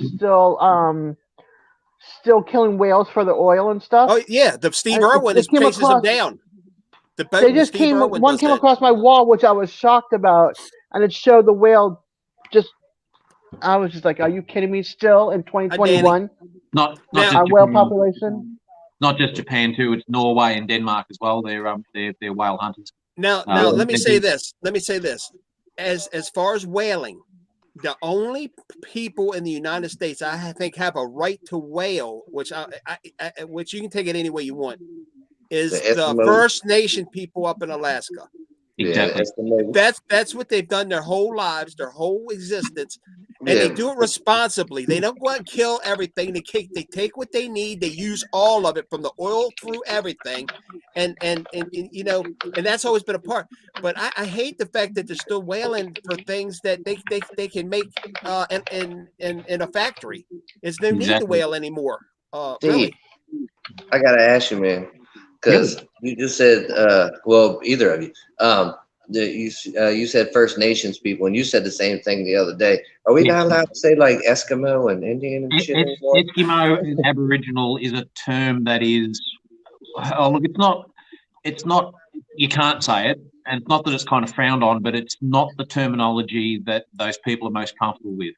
D: still killing whales for the oil and stuff.
A: Oh yeah, the Steve Irwin chases them down.
D: One came across my wall, which I was shocked about, and it showed the whale. I was just like, "Are you kidding me?" Still in 2021,
E: not
D: our whale population.
E: Not just Japan too; it's Norway and Denmark as well. They're whale hunters.
A: Now let me say this. As far as whaling, the only people in the United States I think have a right to whale, which which you can take it any way you want, is the First Nation people up in Alaska.
E: Exactly.
A: That's what they've done their whole lives, their whole existence, and they do it responsibly. They don't go out and kill everything. They take what they need. They use all of it from the oil through everything, and that's always been a part. But I hate the fact that they're still whaling for things that they can make in a factory. There's no need to whale anymore. Really.
B: I gotta ask you, man. because you just said, well, either of you, you said First Nations people, and you said the same thing the other day. Are we not allowed to say like Eskimo and Indian and shit anymore?
E: Eskimo and Aboriginal is a term that is, oh look, it's not, you can't say it, and it's not that it's kind of frowned on, but it's not the terminology that those people are most comfortable with.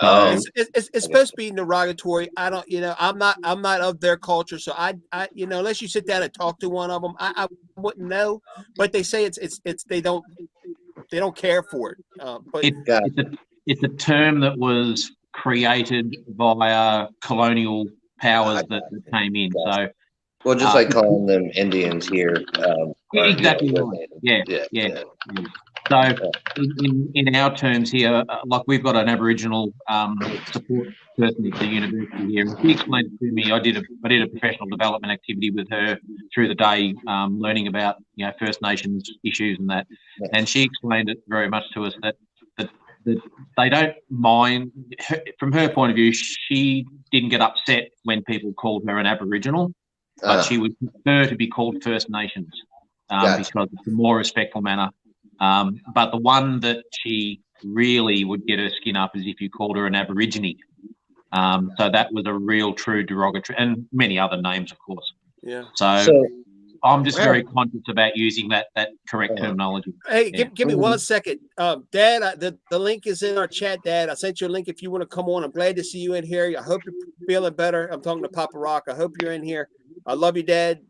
E: So
A: it's supposed to be derogatory. I don't, I'm not of their culture, so I, unless you sit down and talk to one of them, I wouldn't know. But they say it's they don't care for it. But
E: it's a term that was created via colonial powers that came in. So,
B: well, just like calling them Indians here.
E: Exactly right. Yeah. So in our terms here, like we've got an Aboriginal support person at the university here, and she explained it to me. I did a professional development activity with her through the day, learning about First Nations issues and that, and she explained it very much to us that they don't mind. From her point of view, she didn't get upset when people called her an Aboriginal, but she would prefer to be called First Nations because it's a more respectful manner. But the one that she really would get her skin up is if you called her an Aborigine. So that was a real true derogatory, and many other names, of course.
A: Yeah.
E: So I'm just very conscious about using that correct terminology.
A: Hey, give me 1 second. Dad, the link is in our chat, Dad. I sent you a link if you want to come on. I'm glad to see you in here. I hope you're feeling better. I'm talking to Papa Rock. I hope you're in here. I love you, Dad.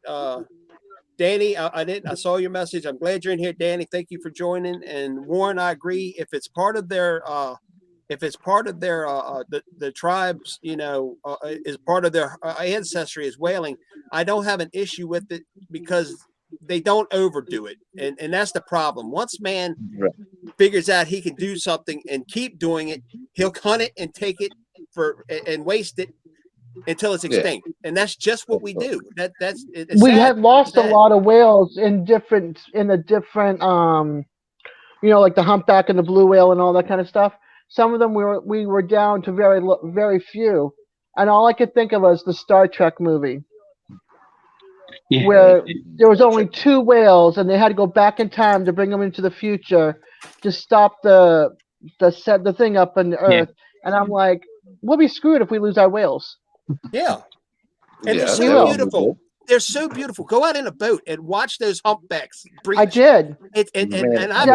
A: Danny, I saw your message. I'm glad you're in here, Danny. Thank you for joining. And Warren, I agree. If it's part of their the tribes, is part of their ancestry is whaling, I don't have an issue with it because they don't overdo it. And that's the problem. Once man figures out he can do something and keep doing it, he'll hunt it and take it and waste it until it's extinct. And that's just what we do. We
D: have lost a lot of whales in the different like the humpback and the blue whale and all that kind of stuff. Some of them we were down to very few, and all I could think of was the Star Trek movie, where there was only 2 whales, and they had to go back in time to bring them into the future to stop the thing up in the Earth. And I'm like, we'll be screwed if we lose our whales.
A: Yeah. And they're so beautiful. They're so beautiful. Go out in a boat and watch those humpbacks breach.
D: I did.
A: And
D: I'm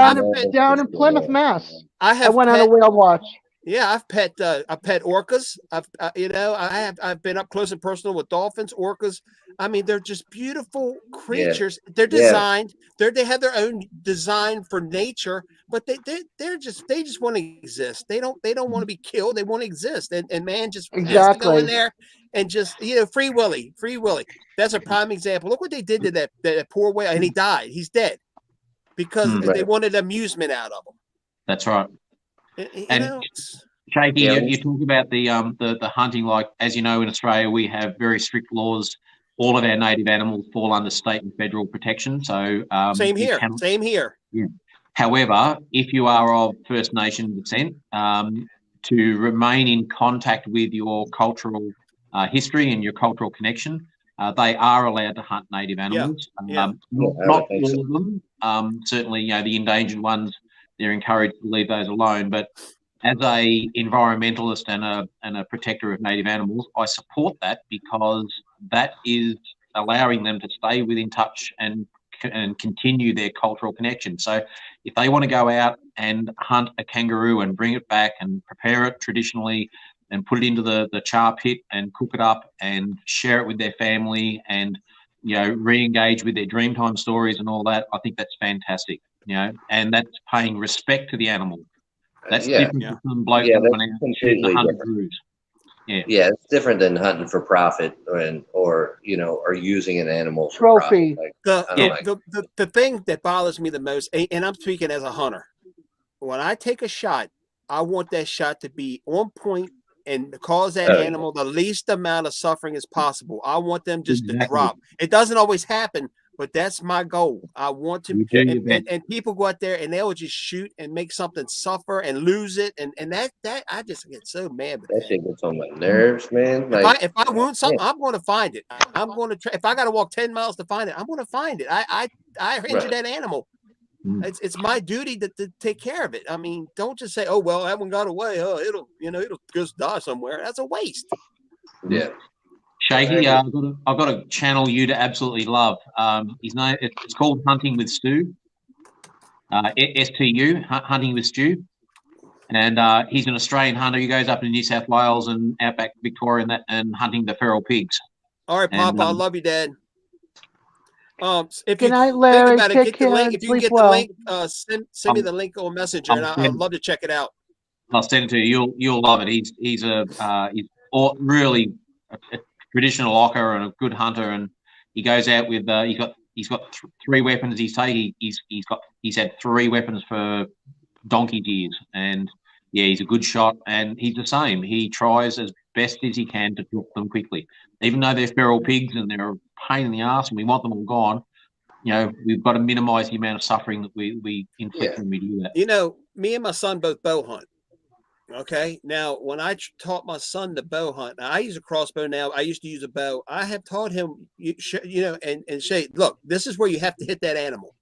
D: down in Plymouth, Mass. I went on a whale watch.
A: Yeah, I pet orcas. I've been up close and personal with dolphins, orcas. I mean, they're just beautiful creatures. Yeah. They're designed. They have their own design for nature, but they just want to exist. They don't want to be killed. They want to exist. And man just has to go in there and just free willy. That's a prime example. Look what they did to that poor whale, and he died. He's dead because they wanted amusement out of him.
E: That's right. And Shaky, you talk about the hunting. Like, as you know, in Australia we have very strict laws. All of our native animals fall under state and federal protection. So
A: same here.
E: Yeah. However, if you are of First Nation descent, to remain in contact with your cultural history and your cultural connection, they are allowed to hunt native animals. Not all of them. Certainly, the endangered ones, they're encouraged to leave those alone. But as a environmentalist and a protector of native animals, I support that because that is allowing them to stay within touch and continue their cultural connection. So if they want to go out and hunt a kangaroo and bring it back and prepare it traditionally and put it into the char pit and cook it up and share it with their family and re-engage with their Dreamtime stories and all that, I think that's fantastic. And that's paying respect to the animal. That's different from blokes that went out and shoot the kangaroos.
B: Yeah, it's different than hunting for profit or using an animal for
D: trophy.
A: The thing that bothers me the most, and I'm speaking as a hunter, when I take a shot, I want that shot to be on point and cause that animal the least amount of suffering as possible. I want them just to drop. It doesn't always happen, but that's my goal. I want to, and people go out there and they'll just shoot and make something suffer and lose it, and that I just get so mad with
B: that. Shit gets on my nerves, man. Like
A: if I wound something, I'm going to find it. I'm going to try. If I got to walk 10 miles to find it, I'm going to find it. I injured that animal. It's my duty to take care of it. I mean, don't just say, "Oh well, that one got away. Oh, it'll just die somewhere." That's a waste.
B: Yeah.
E: Shaky, I've got a channel you to absolutely love. His name, it's called Hunting with Stu. STU, Hunting with Stu. And he's an Australian hunter. He goes up in New South Wales and outback Victoria and hunting the feral pigs.
A: All right, Papa, I love you, Dad. If
D: Good night,
A: you
D: Larry.
A: think about it,
D: Take
A: get
D: care.
A: the link. If you
D: Sleep
A: get
D: well.
A: the link, send me the link on Messenger, and I'd love to check it out.
E: I'll send it to you. You'll love it. He's really a traditional locker and a good hunter, and he goes out with he's got 3 weapons. He's had 3 weapons for donkey years, and yeah, he's a good shot, and he's the same. He tries as best as he can to drop them quickly, even though they're feral pigs and they're a pain in the ass, and we want them all gone. You know, we've got to minimise the amount of suffering that we inflict when we do that.
A: You know, me and my son both bow hunt. Okay, now when I taught my son to bow hunt, now I use a crossbow now. I used to use a bow. I have taught him, and say, look, this is where you have to hit that animal.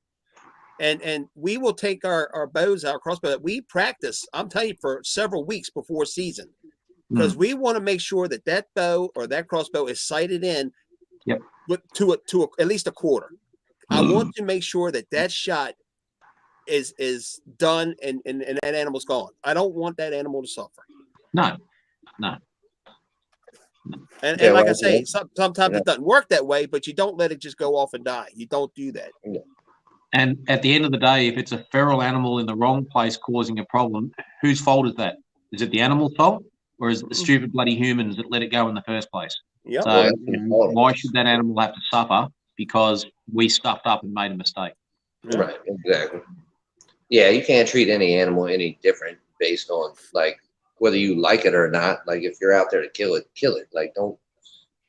A: And we will take our bows, our crossbow that we practice, I'm telling you, for several weeks before season, because we want to make sure that bow or that crossbow is sighted in to at least a quarter. I want to make sure that shot is done and that animal's gone. I don't want that animal to suffer.
E: No.
A: And like I say, sometimes it doesn't work that way, but you don't let it just go off and die. You don't do that.
B: Yeah.
E: And at the end of the day, if it's a feral animal in the wrong place causing a problem, whose fault is that? Is it the animal's fault, or is it the stupid bloody humans that let it go in the first place?
A: Yeah.
E: So why should that animal have to suffer because we stuffed up and made a mistake?
B: Yeah. Right, exactly. Yeah, you can't treat any animal any different based on like whether you like it or not. Like if you're out there to kill it, kill it. Like don't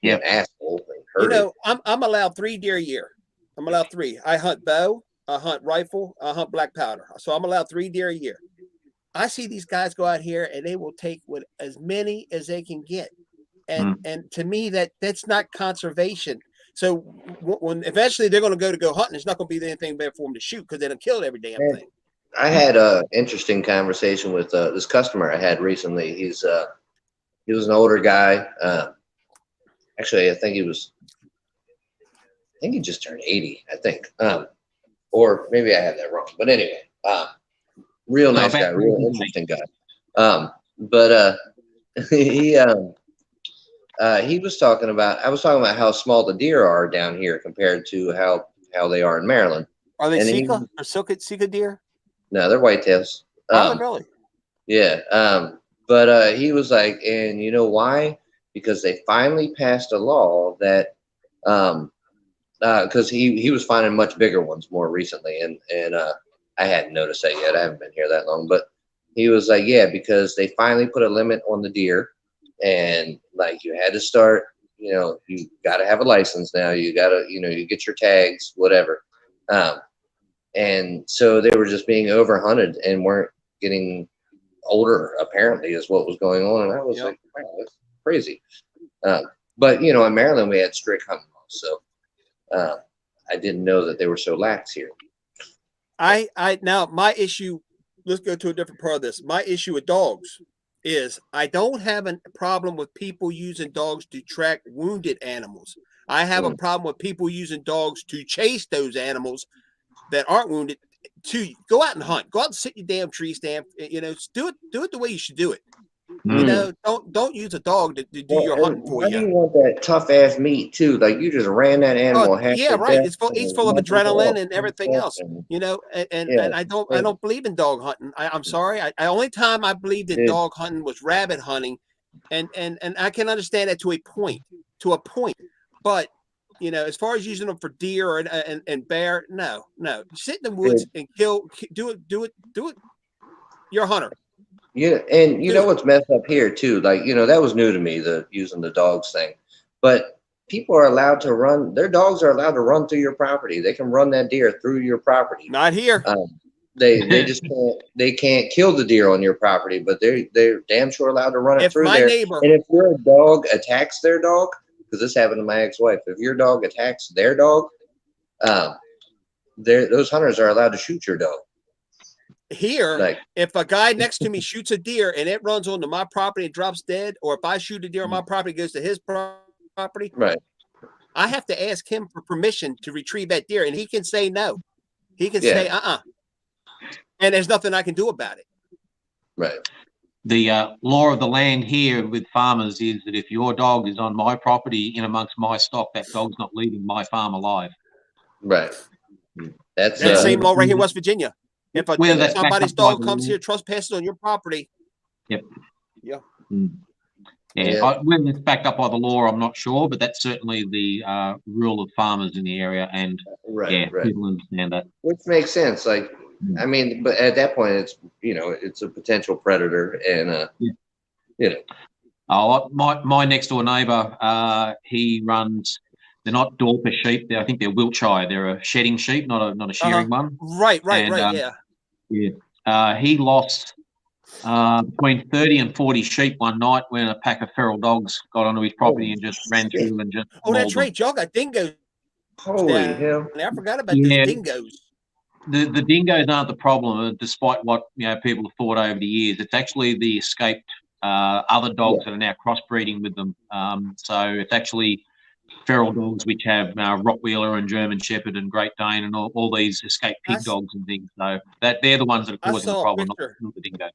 B: be an asshole and hurt it.
A: I'm allowed 3 deer a year. I'm allowed 3. I hunt bow, I hunt rifle, I hunt black powder. So I'm allowed 3 deer a year. I see these guys go out here and they will take with as many as they can get. And to me, that's not conservation. So when eventually they're going to go hunting, it's not going to be anything better for them to shoot because they done killed every damn thing.
B: I had an interesting conversation with this customer I had recently. He was an older guy. Actually, I think he just turned 80. I think, or maybe I have that wrong. But anyway, real nice guy, real interesting guy. But he was talking about. I was talking about how small the deer are down here compared to how they are in Maryland.
A: Are they Sika or Sika deer?
B: No, they're whitetails.
A: Are they really?
B: Yeah. But he was like, and you know why? Because they finally passed a law that, because he was finding much bigger ones more recently, and I hadn't noticed that yet. I haven't been here that long, but he was like, yeah, because they finally put a limit on the deer, and like you had to start, you got to have a license now. You got to, you get your tags, whatever. And so they were just being overhunted and weren't getting older, apparently, is what was going on. And I was like, wow, that's crazy. But, in Maryland, we had strict hunting laws. So I didn't know that they were so lax here.
A: Now my issue, let's go to a different part of this. My issue with dogs is I don't have a problem with people using dogs to track wounded animals. I have a problem with people using dogs to chase those animals that aren't wounded, to go out and hunt. Go out and sit your damn tree stand. Do it the way you should do it. Don't use a dog to do your hunting for you.
B: Why do you want that tough ass meat too? Like you just ran that animal.
A: Right. It's full of adrenaline and everything else. And I don't believe in dog hunting. I'm sorry. I only time I believed in dog hunting was rabbit hunting, and I can understand that to a point. But as far as using them for deer and bear, no. Sit in the woods and kill. Do it. You're a hunter.
B: Yeah, and you know what's messed up here too? Like, that was new to me, the using the dogs thing. But people are allowed to run. Their dogs are allowed to run through your property. They can run that deer through your property.
A: Not here.
B: They just can't kill the deer on your property, but they're damn sure allowed to run it
A: If
B: through
A: my
B: there.
A: neighbor,
B: And if your dog attacks their dog, because this happened to my ex-wife, if your dog attacks their dog, those hunters are allowed to shoot your dog.
A: here,
B: Like,
A: if a guy next to me shoots a deer and it runs onto my property and drops dead, or if I shoot a deer on my property, it goes to his property,
B: right?
A: I have to ask him for permission to retrieve that deer, and he can say no. He can
B: Yeah.
A: say and there's nothing I can do about it.
B: Right.
E: The law of the land here with farmers is that if your dog is on my property in amongst my stock, that dog's not leaving my farm alive.
B: Right. That's
A: That same law right here in West Virginia. If somebody's dog comes here, trespasses on your property.
E: Yep.
A: Yeah.
E: Yeah. Whether it's backed up by the law, I'm not sure, but that's certainly the rule of farmers in the area, and people understand that.
B: Which makes sense. Like, I mean, but at that point, it's a potential predator, and
E: my next door neighbour, he runs. They're not Dorper sheep. I think they're Wiltshire. They're a shedding sheep, not a shearing one.
A: Right.
E: He lost between 30 and 40 sheep one night when a pack of feral dogs got onto his property and just ran through and just.
A: Oh, that's right. Y'all got dingoes.
B: Holy hell!
A: I forgot about the dingoes.
E: The dingoes aren't the problem, despite what people have thought over the years. It's actually the escaped other dogs that are now crossbreeding with them. So it's actually feral dogs which have Rottweiler and German Shepherd and Great Dane and all these escaped pig dogs and things. So they're the ones that are causing the problem, not the dingoes.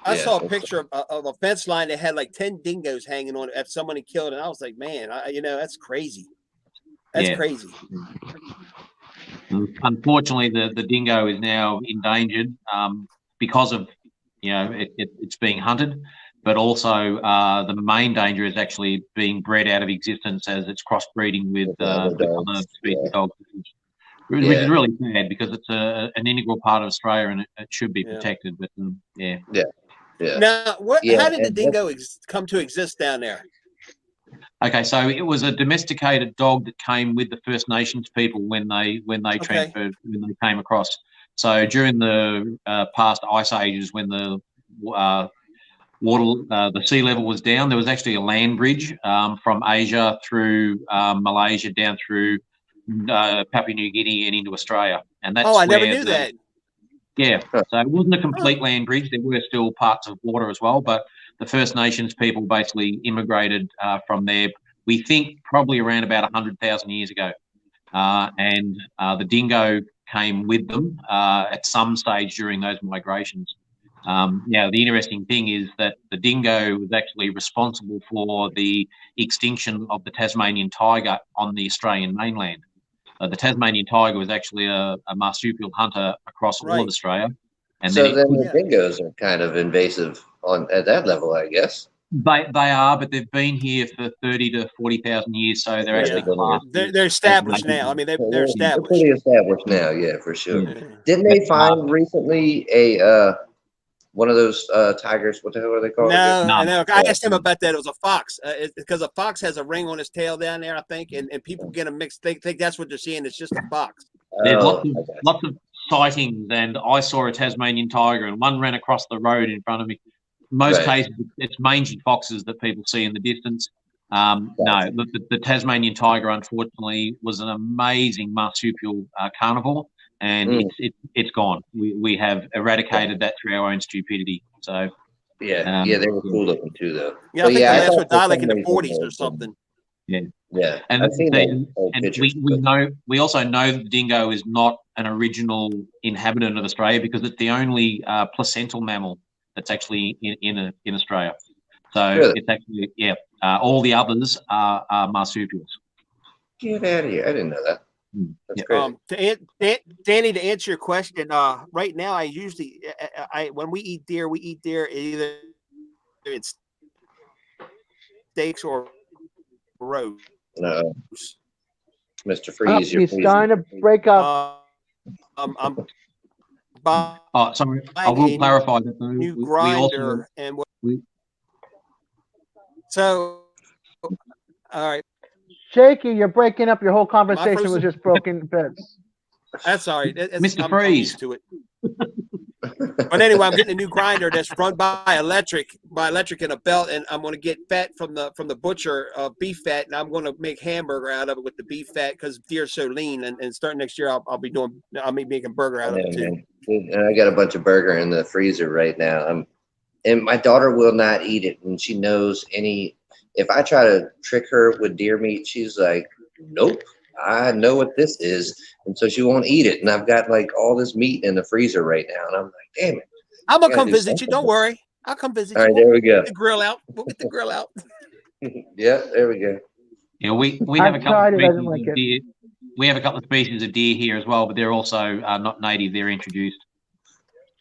A: I saw a picture of a fence line that had like 10 dingoes hanging on it after somebody killed it. And I was like, man, that's crazy. That's crazy.
E: Unfortunately, the dingo is now endangered because of it's being hunted, but also the main danger is actually being bred out of existence as it's crossbreeding with other species of dogs, which is really sad because it's an integral part of Australia and it should be protected. But
A: Now, how did the dingo come to exist down there?
E: Okay, so it was a domesticated dog that came with the First Nations people when they transferred, when they came across. So during the past ice ages, when the the sea level was down, there was actually a land bridge from Asia through Malaysia down through Papua New Guinea and into Australia. And that's
A: I never knew that.
E: Yeah, so it wasn't a complete land bridge. There were still parts of water as well, but the First Nations people basically immigrated from there, we think probably around about 100,000 years ago. And the dingo came with them at some stage during those migrations. Now, the interesting thing is that the dingo was actually responsible for the extinction of the Tasmanian tiger on the Australian mainland. The Tasmanian tiger was actually a marsupial hunter across all of Australia. And
B: so then the dingoes are kind of invasive at that level, I guess.
E: They are, but they've been here for 30 to 40,000 years, so they're actually classed.
A: They're established now. I mean, they're established.
B: They're pretty established now, yeah, for sure. Didn't they find recently a one of those tigers? What the hell are they called?
A: No. I asked him about that. It was a fox, because a fox has a ring on his tail down there, I think, and people get them mixed. They think that's what they're seeing. It's just a fox.
E: There's lots of sightings, and I saw a Tasmanian tiger, and one ran across the road in front of me. Most cases, it's mangy foxes that people see in the distance. No, the Tasmanian tiger, unfortunately, was an amazing marsupial carnivore, and it's gone. We have eradicated that through our own stupidity. So
B: they were cool looking too, though.
A: Yeah, I think the last one died like in the 40s or something.
B: Yeah,
E: and we also know that the dingo is not an original inhabitant of Australia because it's the only placental mammal that's actually in Australia. So it's actually all the others are marsupials.
B: Get out of here! I didn't know that. That's crazy.
A: Danny, to answer your question, right now I usually when we eat deer either it's steaks or roast.
B: No, Mr. Freeze,
D: he's starting to break up.
E: Sorry, I will clarify that.
A: New grinder so all right.
D: Shaky, you're breaking up. Your whole conversation was
A: frozen?
D: just broken bits.
A: That's all right.
E: Mr.
A: I'm
E: Freeze.
A: used to it. But anyway, I'm getting a new grinder that's run by electric and a belt, and I'm going to get fat from the butcher, beef fat, and I'm going to make hamburger out of it with the beef fat because deer's so lean. And starting next year, I'll be making burger out of it too.
B: And I got a bunch of burger in the freezer right now. And my daughter will not eat it, and she knows any. If I try to trick her with deer meat, she's like, "Nope, I know what this is," and so she won't eat it. And I've got like all this meat in the freezer right now, and I'm like, "Damn it!"
A: I'm gonna come visit you. Don't worry, I'll come visit you.
B: All right, there we go.
A: Get the grill out. We'll get the grill out.
B: Yeah, there we go.
E: Yeah, we have a couple of
D: tried it, I
E: species
D: didn't like
E: of
D: it.
E: deer. We have a couple of species of deer here as well, but they're also not native. They're introduced.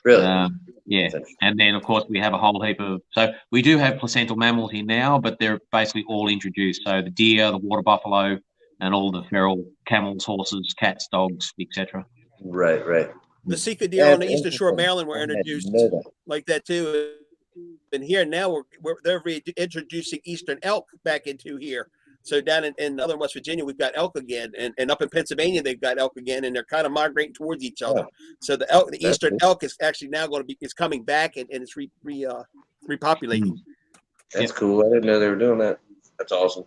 B: Really?
E: Yeah, and then of course we have a whole heap of. So we do have placental mammals here now, but they're basically all introduced. So the deer, the water buffalo, and all the feral camels, horses, cats, dogs, etc.
B: Right.
A: The Sika deer on the eastern shore of Maryland were introduced like that too. And here now they're introducing eastern elk back into here. So down in northern West Virginia, we've got elk again, and up in Pennsylvania, they've got elk again, and they're kind of migrating towards each other. So the eastern elk is actually now going to be coming back, and it's repopulating.
B: That's cool. I didn't know they were doing that. That's awesome.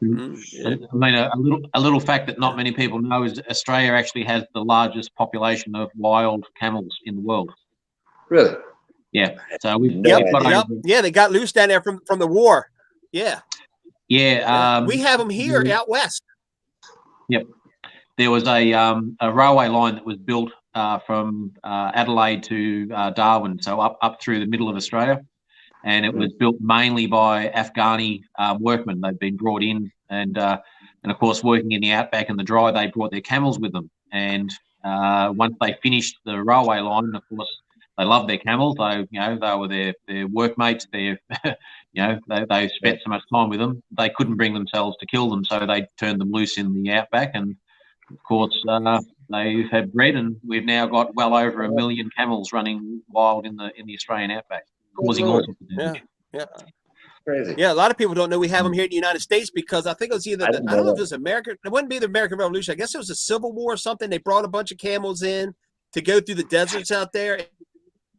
A: Yeah.
E: I mean, a little fact that not many people know is Australia actually has the largest population of wild camels in the world.
B: Really?
E: Yeah. So we've
A: Yeah, they got loose down there from the war. Yeah.
E: Yeah.
A: We have them here out west.
E: Yep. There was a railway line that was built from Adelaide to Darwin, so up through the middle of Australia. And it was built mainly by Afghani workmen. They've been brought in, and of course, working in the outback and the dry, they brought their camels with them. And once they finished the railway line, of course, they loved their camels. They were their workmates. They spent so much time with them. They couldn't bring themselves to kill them, so they turned them loose in the outback. And of course, they've had bred, and we've now got well over 1 million camels running wild in the Australian outback. Causing all sorts of damage.
A: Yeah.
B: Crazy.
A: Yeah, a lot of people don't know we have them here in the United States because I think it was either I don't know if it was American. It wouldn't be the American Revolution. I guess it was a Civil War or something. They brought a bunch of camels in to go through the deserts out there.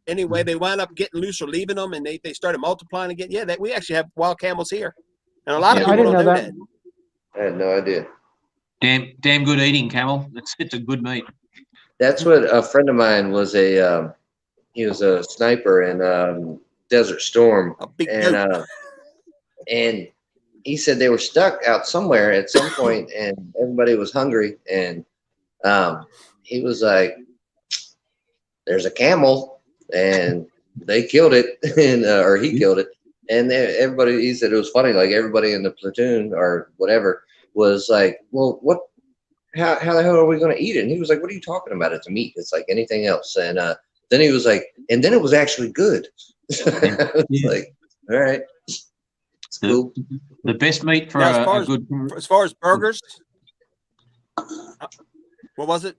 A: Anyway, they wound up getting loose or leaving them, and they started multiplying again. Yeah, we actually have wild camels here, and a lot of people don't know that.
B: I had no idea.
E: Damn good eating, camel. It's a good meat.
B: That's what a friend of mine was he was a sniper in Desert Storm, and he said they were stuck out somewhere at some point, and everybody was hungry, and he was like, "There's a camel," and they killed it, and or he killed it, and everybody. He said it was funny, like everybody in the platoon or whatever was like, "Well, what? How the hell are we going to eat it?" And he was like, "What are you talking about? It's meat. It's like anything else." And then he was like, and then it was actually good. It's like, all right, it's cool.
E: The best meat for
A: as far as burgers, what was it?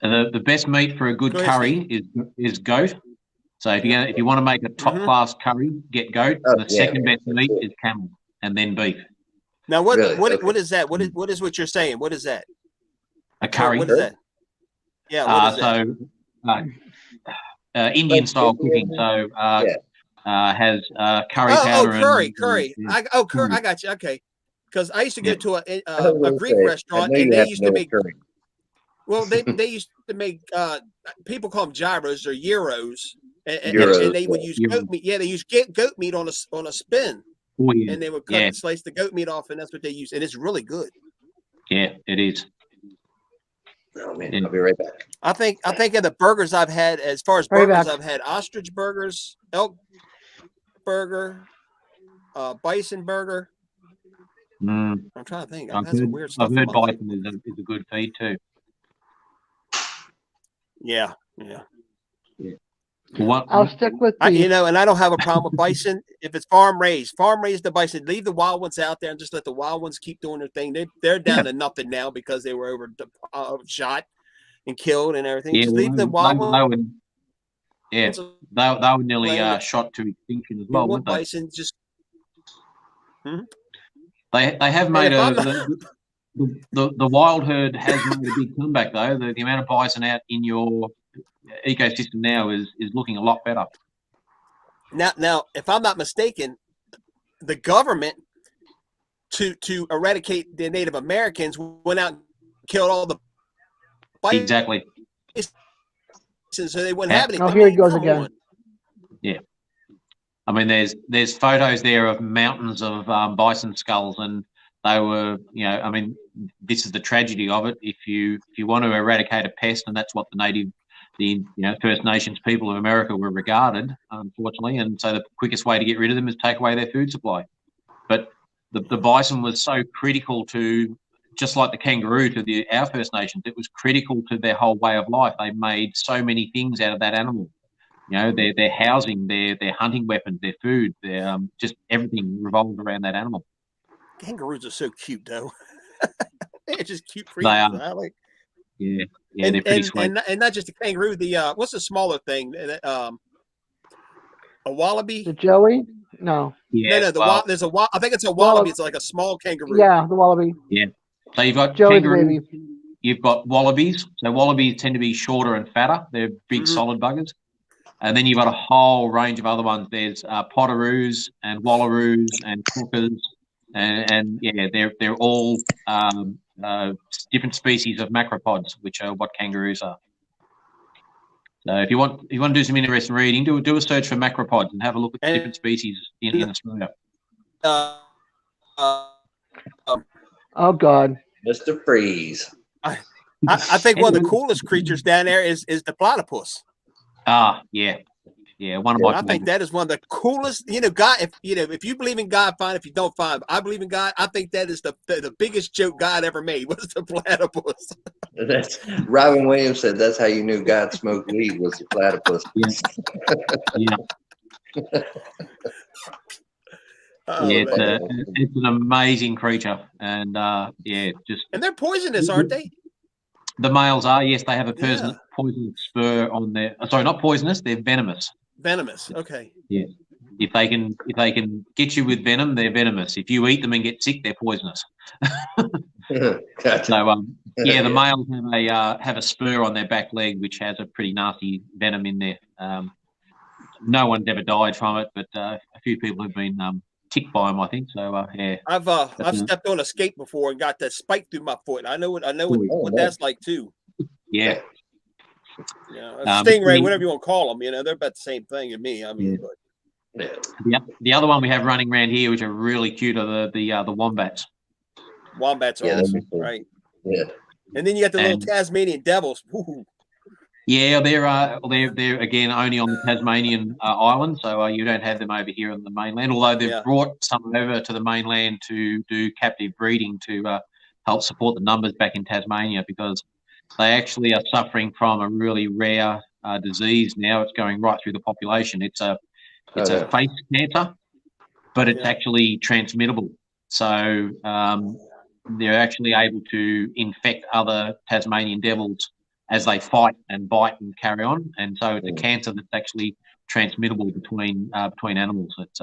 E: The best meat for a good curry is goat. So if you want to make a top class curry, get goat. The second best meat is camel, and then beef.
A: Now what is that? What is what you're saying? What is that?
E: A curry.
A: What is that? Yeah. What is that?
E: Indian style cooking, so has curry powder.
A: Curry. Curry. I got you. Okay, because I used to go to a Greek restaurant, and they used to make curry. Well, they used to make people call them gyros or gyros, and they would use goat meat. Yeah, they use goat meat on a spin, and they would cut and slice the goat meat off, and that's what they use, and it's really good.
E: Yeah, it is.
B: Oh man, I'll be right back.
A: I think of the burgers I've had, as far as burgers, I've had ostrich burgers, elk burger, bison burger. I'm trying to think. I've had some weird stuff.
E: I've heard bison is a good feed too.
A: Yeah.
D: I'll stick with
A: and I don't have a problem with bison if it's farm raised the bison. Leave the wild ones out there and just let the wild ones keep doing their thing. They're down to nothing now because they were shot and killed and everything. Just leave the wild ones.
E: Yeah, they were nearly shot to extinction as well.
A: Weren't they? Bison just.
E: They have made The wild herd has made a big comeback, though. The amount of bison out in your ecosystem now is looking a lot better.
A: Now, if I'm not mistaken, the government to eradicate the Native Americans went out and killed all the bison.
E: Exactly.
A: So they wouldn't have any.
D: Oh, here it goes again.
A: On.
E: Yeah. I mean, there's photos there of mountains of bison skulls, and they were, I mean, this is the tragedy of it. If you want to eradicate a pest, and that's what the First Nations people of America were regarded, unfortunately, and so the quickest way to get rid of them is take away their food supply. But the bison was so critical to, just like the kangaroo to our First Nations, it was critical to their whole way of life. They made so many things out of that animal. Their housing, their hunting weapons, their food, their just everything revolved around that animal.
A: Kangaroos are so cute, though. They're just cute creatures.
E: They are. Yeah, they're pretty sweet.
A: And not just a kangaroo. The what's the smaller thing? A wallaby?
D: The joey? No.
E: Yeah.
A: No. There's a I think it's a wallaby. It's like a small kangaroo.
D: Yeah, the wallaby.
E: Yeah. So you've got
D: joey
E: kangaroos.
D: baby.
E: You've got wallabies. So wallabies tend to be shorter and fatter. They're big, solid buggers. And then you've got a whole range of other ones. There's potoroos and wallaroos and crookers, and they're all different species of macropods, which are what kangaroos are. So if you want to do some interesting reading, do a search for macropods and have a look at the different species in Australia.
D: Oh God,
B: Mr. Freeze.
A: I think one of the coolest creatures down there is the platypus.
E: Ah, yeah. One of my.
A: I think that is one of the coolest. God. If you believe in God, fine. If you don't, fine. I believe in God. I think that is the biggest joke God ever made was the platypus.
B: That's Robin Williams said that's how you knew God smoked weed was the platypus.
E: Yeah. It's an amazing creature, and
A: and they're poisonous, aren't they?
E: The males are, yes. They have a poisonous spur on their. Sorry, not poisonous. They're venomous.
A: Venomous. Okay.
E: Yeah. If they can get you with venom, they're venomous. If you eat them and get sick, they're poisonous.
B: Gotcha.
E: So the males have a spur on their back leg, which has a pretty nasty venom in there. No one's ever died from it, but a few people have been ticked by them, I think. So yeah.
A: I've stepped on a skate before and got that spike through my foot. I know what that's like too.
E: Yeah.
A: Stingray, whatever you want to call them, they're about the same thing to me. I mean,
E: the other one we have running around here, which are really cute, are the wombats.
A: Wombats are awesome, right?
B: Yeah.
A: And then you got the little Tasmanian Devils. Ooh.
E: Yeah, they're again only on the Tasmanian island, so you don't have them over here on the mainland. Although they've brought some over to the mainland to do captive breeding to help support the numbers back in Tasmania, because they actually are suffering from a really rare disease now. It's going right through the population. It's a face cancer, but it's actually transmittable. So they're actually able to infect other Tasmanian devils as they fight and bite and carry on. And so it's a cancer that's actually transmittable between animals. It's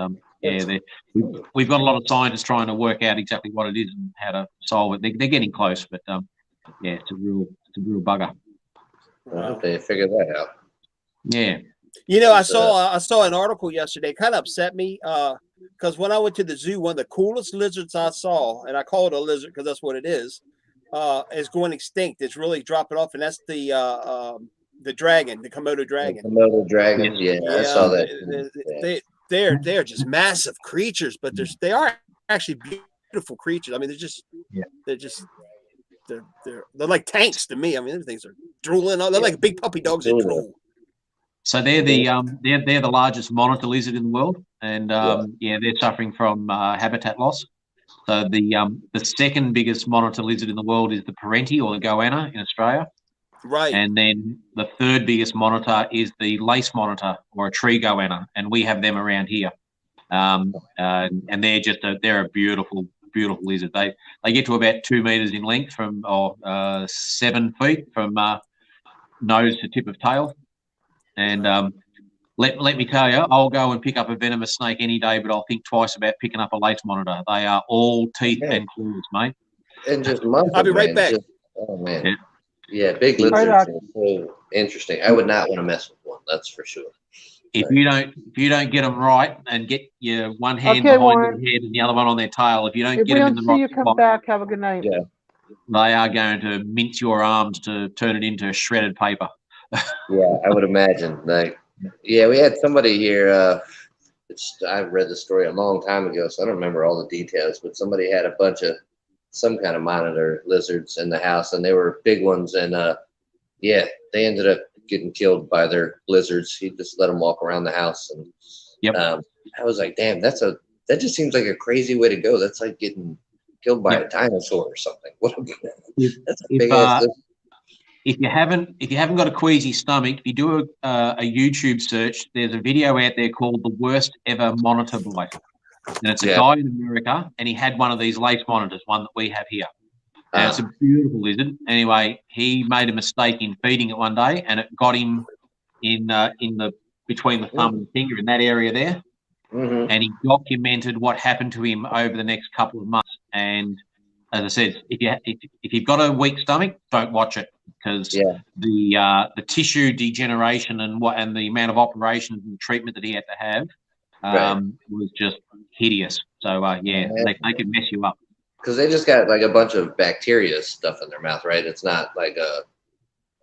E: we've got a lot of scientists trying to work out exactly what it is and how to solve it. They're getting close, but it's a real bugger.
B: I hope they figure that out.
E: Yeah.
A: I saw an article yesterday. It kind of upset me because when I went to the zoo, one of the coolest lizards I saw, and I call it a lizard because that's what it is going extinct. It's really dropping off, and that's the dragon, the Komodo dragon.
B: The Komodo dragon, I saw that.
A: They're just massive creatures, but they are actually beautiful creatures. I mean, they're like tanks to me. I mean, these things are drooling. They're like big puppy dogs that drool.
E: So they're the largest monitor lizard in the world, and they're suffering from habitat loss. So the second biggest monitor lizard in the world is the parenti or the goanna in Australia.
A: Right.
E: And then the third biggest monitor is the lace monitor or a tree goanna, and we have them around here. And they're they're a beautiful lizard. They get to about 2 meters in length from 7 feet from nose to tip of tail. And let me tell you, I'll go and pick up a venomous snake any day, but I'll think twice about picking up a lace monitor. They are all teeth and claws, mate.
B: And just muffled,
A: I'll be right
B: man.
A: back.
B: Oh man. Yeah, big lizards are so interesting. I would not want to mess with one, that's for sure.
E: If you don't get them right and get your one hand
D: Okay,
E: behind
D: Warren.
E: their head and the other one on their tail, if you don't
D: If
E: get
D: we
E: them in
D: don't
E: the
D: see you
E: right
D: come
E: spot,
D: back, have a good night.
B: Yeah.
E: they are going to mince your arms to turn it into shredded paper.
B: Yeah, I would imagine. Like, yeah, we had somebody here. I read the story a long time ago, so I don't remember all the details. But somebody had a bunch of some kind of monitor lizards in the house, and they were big ones. And yeah, they ended up getting killed by their lizards. He just let them walk around the house, and
E: Yep.
B: I was like, damn, that just seems like a crazy way to go. That's like getting killed by a dinosaur or something. That's a big ass lizard.
E: If you haven't got a queasy stomach, if you do a YouTube search, there's a video out there called "The Worst Ever Monitor Bite," and it's a guy in America, and he had one of these lace monitors, one that we have here, and it's a beautiful lizard. Anyway, he made a mistake in feeding it one day, and it got him in the between the thumb and the finger in that area there, and he documented what happened to him over the next couple of months. And as I said, if you've got a weak stomach, don't watch it, because the tissue degeneration and the amount of operations and treatment that he had to have was just hideous. So they can mess you up.
B: Because they just got like a bunch of bacteria stuff in their mouth, right? It's not like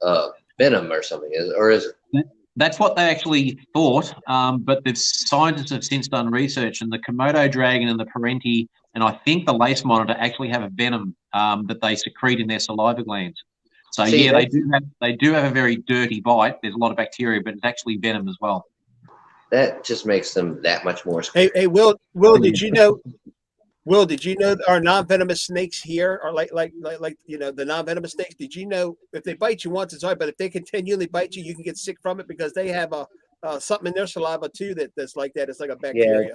B: a venom or something, is it?
E: That's what they actually thought, but the scientists have since done research, and the Komodo dragon and the Parenti and I think the lace monitor actually have a venom that they secrete in their saliva glands. So they do have a very dirty bite. There's a lot of bacteria, but it's actually venom as well.
B: That just makes them that much more scary.
A: Hey, Will, did you know? Will, did you know our non-venomous snakes here are like the non-venomous snakes? Did you know if they bite you once, it's all right, but if they continually bite you, you can get sick from it because they have something in their saliva too that's like that. It's like a bacteria.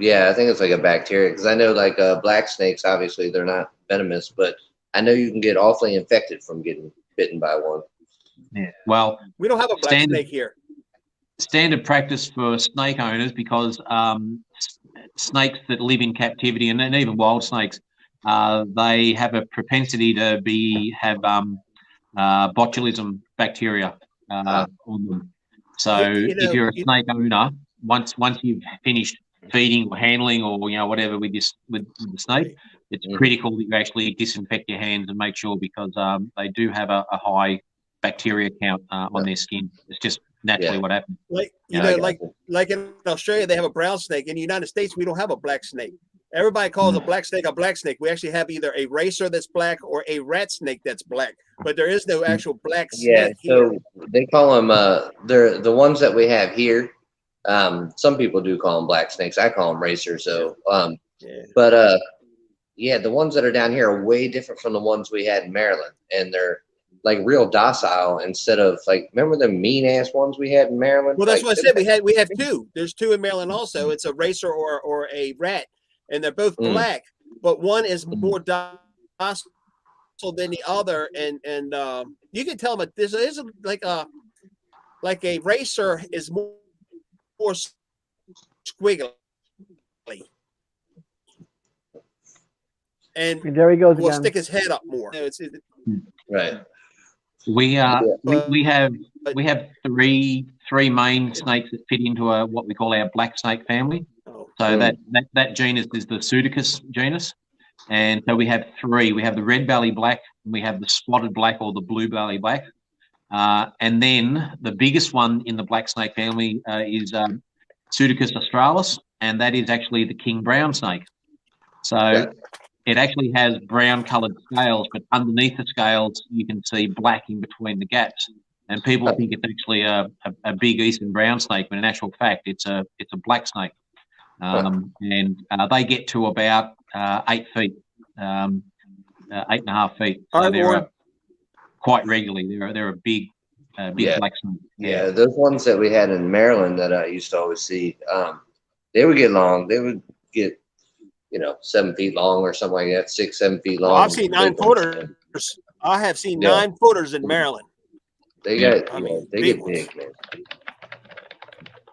B: I think it's like a bacteria, because I know like black snakes, obviously they're not venomous, but I know you can get awfully infected from getting bitten by one.
E: Yeah. Well,
A: we don't have a black snake here.
E: Standard practice for snake owners, because snakes that live in captivity and even wild snakes, they have a propensity to have botulism bacteria on them. So if you're a snake owner, once you've finished feeding or handling or whatever with the snake, it's critical that you actually disinfect your hands and make sure, because they do have a high bacteria count on their skin. It's just naturally what happens.
A: Like in Australia, they have a brown snake. In the United States, we don't have a black snake. Everybody calls a black snake a black snake. We actually have either a racer that's black or a rat snake that's black, but there is no actual black snake here.
B: So they call them they're the ones that we have here. Some people do call them black snakes. I call them racers. So but the ones that are down here are way different from the ones we had in Maryland, and they're like real docile instead of like, remember the mean ass ones we had in Maryland?
A: Well, that's what I said. We have two. There's two in Maryland also. It's a racer or a rat, and they're both black, but one is more docile than the other, and you can tell them this is like a racer is more squiggly, and
D: there he goes
A: will
D: again.
A: stick his head up more.
B: Right.
E: We have three main snakes that fit into what we call our black snake family. So that genus is the Pseudocus genus, and so we have three. We have the red belly black, and we have the spotted black or the blue belly black, and then the biggest one in the black snake family is Pseudocus australis, and that is actually the king brown snake. So it actually has brown coloured scales, but underneath the scales you can see black in between the gaps. And people think it's actually a big eastern brown snake, but in actual fact it's a black snake. And they get to about 8 feet, 8.5 feet. So they're quite regularly. They're a big black snake.
B: Yeah, those ones that we had in Maryland that I used to always see, they would get long. They would get 7 feet long or something like that, 6-7 feet long.
A: Well, I've seen 9 footers. I have seen 9 footers in Maryland.
B: They get big, man.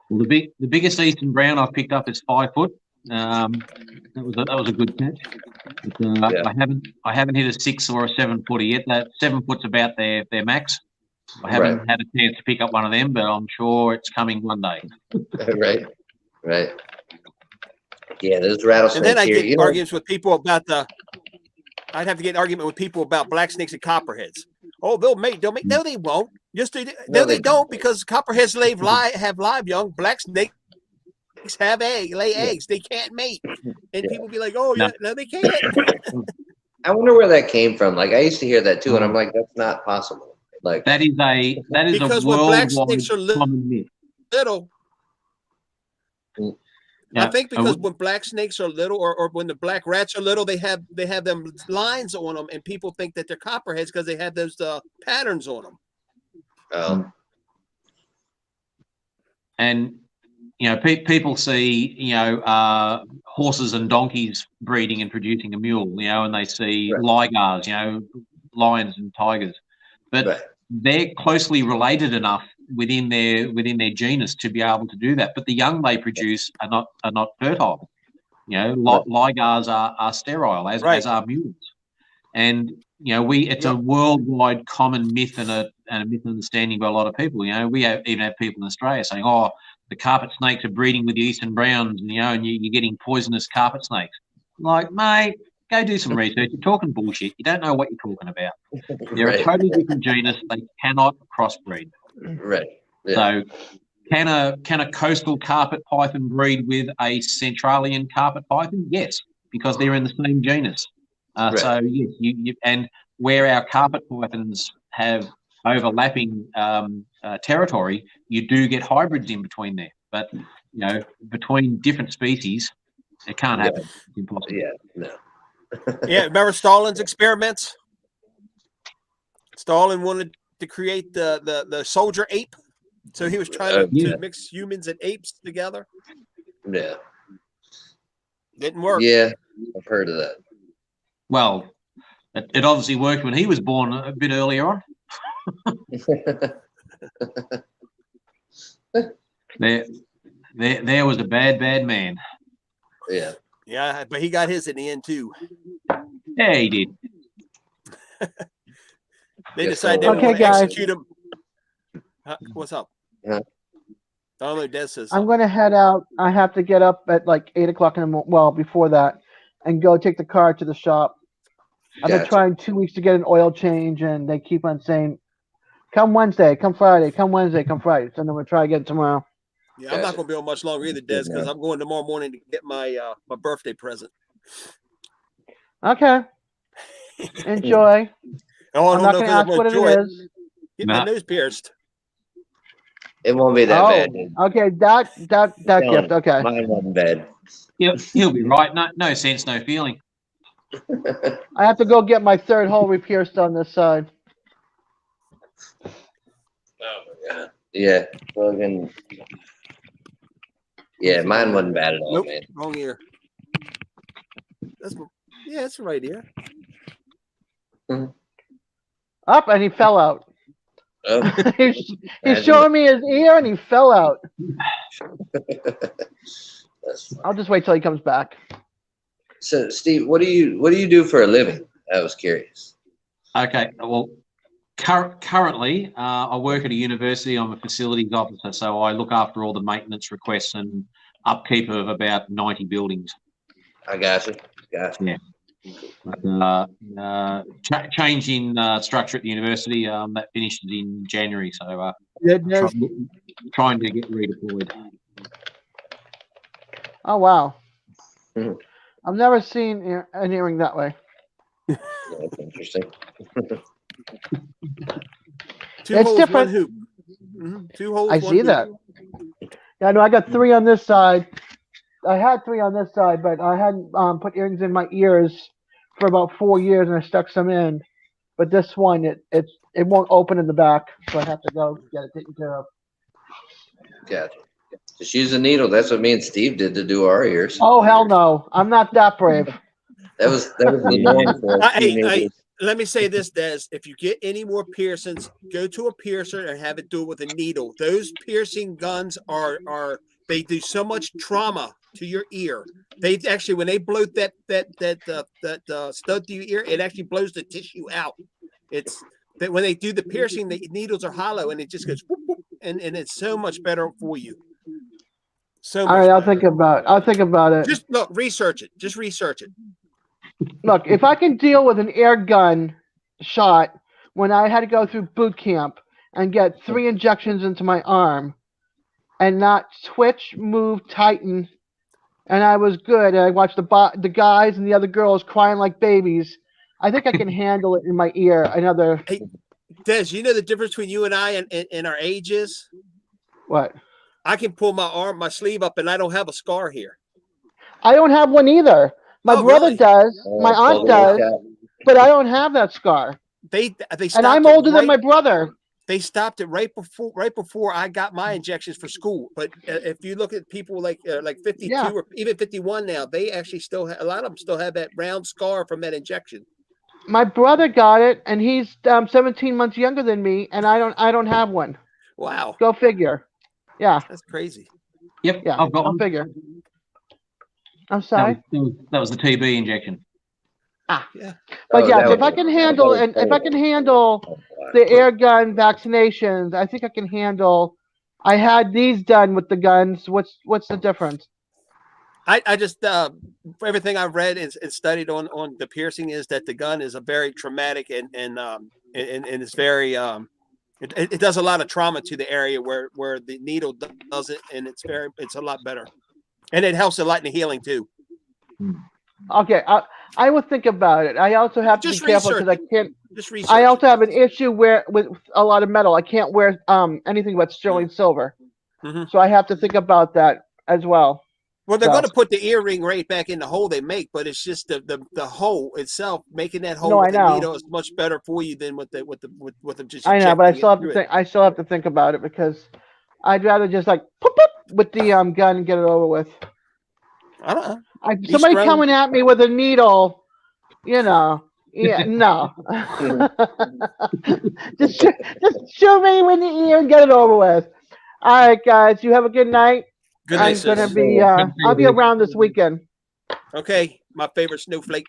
E: Well, the biggest eastern brown I've picked up is 5 foot, That was a good catch. But,
B: Yeah.
E: I haven't hit a 6 or a 7 footer yet. That 7 foot's about their max. I haven't had a chance to pick up one of them, but I'm sure it's coming one day.
B: Right. Yeah, there's rattlesnakes
A: And then I
B: here.
A: get arguments with people about I'd have to get an argument with people about black snakes and copperheads. Oh, they'll mate. No, they won't. No, they don't, because copperheads have live young. Black snakes lay eggs. They can't mate. And people be like, oh, no, they can't.
B: I wonder where that came from. Like, I used to hear that too, and I'm like, that's not possible. Like,
E: that is
A: because
E: a
A: when black
E: worldwide
A: snakes are
E: common myth.
A: little.
E: Yeah,
A: I think because when black snakes are little, or when the black rats are little, they have them lines on them, and people think that they're copperheads because they have those patterns on them.
E: And people see horses and donkeys breeding and producing a mule, and they see ligars, lions and tigers, but they're closely related enough within their genus to be able to do that. But the young they produce are not fertile. Ligars are sterile, as are mules. And it's a worldwide common myth and a misunderstanding by a lot of people. We even have people in Australia saying, "Oh, the carpet snakes are breeding with the eastern browns," and you're getting poisonous carpet snakes. Like, mate, go do some research. You're talking bullshit. You don't know what you're talking about. They're a totally different genus. They cannot crossbreed.
B: Right. Yeah.
E: So, can a coastal carpet python breed with a Centralian carpet python? Yes, because they're in the same genus. So yes, you and where our carpet pythons have overlapping territory, you do get hybrids in between there. But between different species, it can't happen. It's impossible.
B: Yeah. No.
A: Remember Stalin's experiments? Stalin wanted to create the soldier ape, so he was trying to mix humans and apes together.
B: Yeah.
A: Didn't work.
B: Yeah, I've heard of that.
E: Well, it obviously worked when he was born a bit earlier on. There was a bad man.
B: Yeah.
A: Yeah, but he got his in the end too.
E: Yeah, he did.
A: They decided they want to execute him. What's up?
B: Yeah.
A: I don't know. Des says
D: I'm going to head out. I have to get up at like 8 o'clock in the morning. Well, before that, and go take the car to the shop. I've been trying 2 weeks to get an oil change, and they keep on saying, "Come Wednesday, come Friday, come Wednesday, come Friday." So I'm going to try again tomorrow.
A: Yeah, I'm not going to be on much longer either, Des, because I'm going tomorrow morning to get my birthday present.
D: Okay. Enjoy. I'm not going to ask what it is.
A: Get my nose pierced.
B: It won't be that bad, dude.
D: Okay, that gift. Okay.
B: Mine wasn't bad.
E: He'll be right. No sense, no feeling.
D: I have to go get my third hole re-pierced on this side.
B: Oh my god. Yeah. Fucking. Yeah, mine wasn't bad at all, man.
A: Wrong ear. It's right ear.
D: Up, and he fell out.
B: Oh.
D: he's showing me his ear, and he fell out. I'll just wait till he comes back.
B: So, Steve, what do you do for a living? I was curious.
E: Okay, well, currently, I work at a university. I'm a facilities officer, so I look after all the maintenance requests and upkeep of about 90 buildings.
B: I got you.
E: Yeah. Change in structure at the university that finishes in January, so trying to get redeployed.
D: Oh wow! I've never seen an earring that way.
B: Yeah, that's interesting.
A: Two holes, different. One hoop. Mm-hmm. 2 holes.
D: I see that. Yeah, no, I got 3 on this side. I had 3 on this side, but I hadn't put earrings in my ears for about 4 years, and I stuck some in. But this one, it won't open in the back, so I have to go get it taken care of.
B: Gotcha. Just use a needle. That's what me and Steve did to do our ears.
D: Oh hell no! I'm not that brave.
B: That was the norm for us.
A: Hey, let me say this, Des. If you get any more piercings, go to a piercer and have it do it with a needle. Those piercing guns are they do so much trauma to your ear. They actually, when they blow that stud to your ear, it actually blows the tissue out. It's that when they do the piercing, the needles are hollow and it just goes whoop, whoop, and it's so much better for you. So
D: All
A: much
D: right, I'll
A: better.
D: think about it.
A: Just look, research it. Just research it.
D: Look, if I can deal with an air gun shot when I had to go through boot camp and get 3 injections into my arm and not twitch, move, tighten, and I was good, and I watched the guys and the other girls crying like babies, I think I can handle it in my ear. Another.
A: Hey, Des, you know the difference between you and I and our ages?
D: What?
A: I can pull my sleeve up, and I don't have a scar here.
D: I don't have one either. My brother
A: really?
D: does. My aunt does. But I don't have that scar.
A: They
D: and I'm older than my brother.
A: They stopped it right before I got my injections for school. But if you look at people like 52 or even 51 now, they actually still a lot of them still have that round scar from that injection.
D: My brother got it, and he's 17 months younger than me, and I don't have one.
A: Wow.
D: Go figure. Yeah.
A: That's crazy.
E: Yep.
D: Yeah.
E: I've got
D: Go
E: one.
D: figure. I'm sorry.
E: That was the TB injection.
A: Yeah.
D: But yes, if I can handle the air gun vaccinations, I think I can handle. I had these done with the guns. What's the difference?
A: I just everything I've read and studied on the piercing is that the gun is a very traumatic and it's very it does a lot of trauma to the area where the needle does it, and it's a lot better, and it helps a lot in the healing too.
D: Okay, I will think about it. I also have to be careful because I can't. I also have an issue with a lot of metal. I can't wear anything but sterling silver, so I have to think about that as well.
A: Well, they're going to put the earring right back in the hole they make, but it's just the hole itself, making that hole with the needle is much better for you than with them just.
D: I know, but I still have to think. I still have to think about it because I'd rather just like pop with the gun and get it over with.
A: I don't know.
D: Somebody coming at me with a needle, yeah, no. just shoot me with the ear and get it over with. All right, guys, you have a good night.
A: Good night,
D: I'm gonna be. I'll be around this weekend.
A: Okay, my favorite snowflake.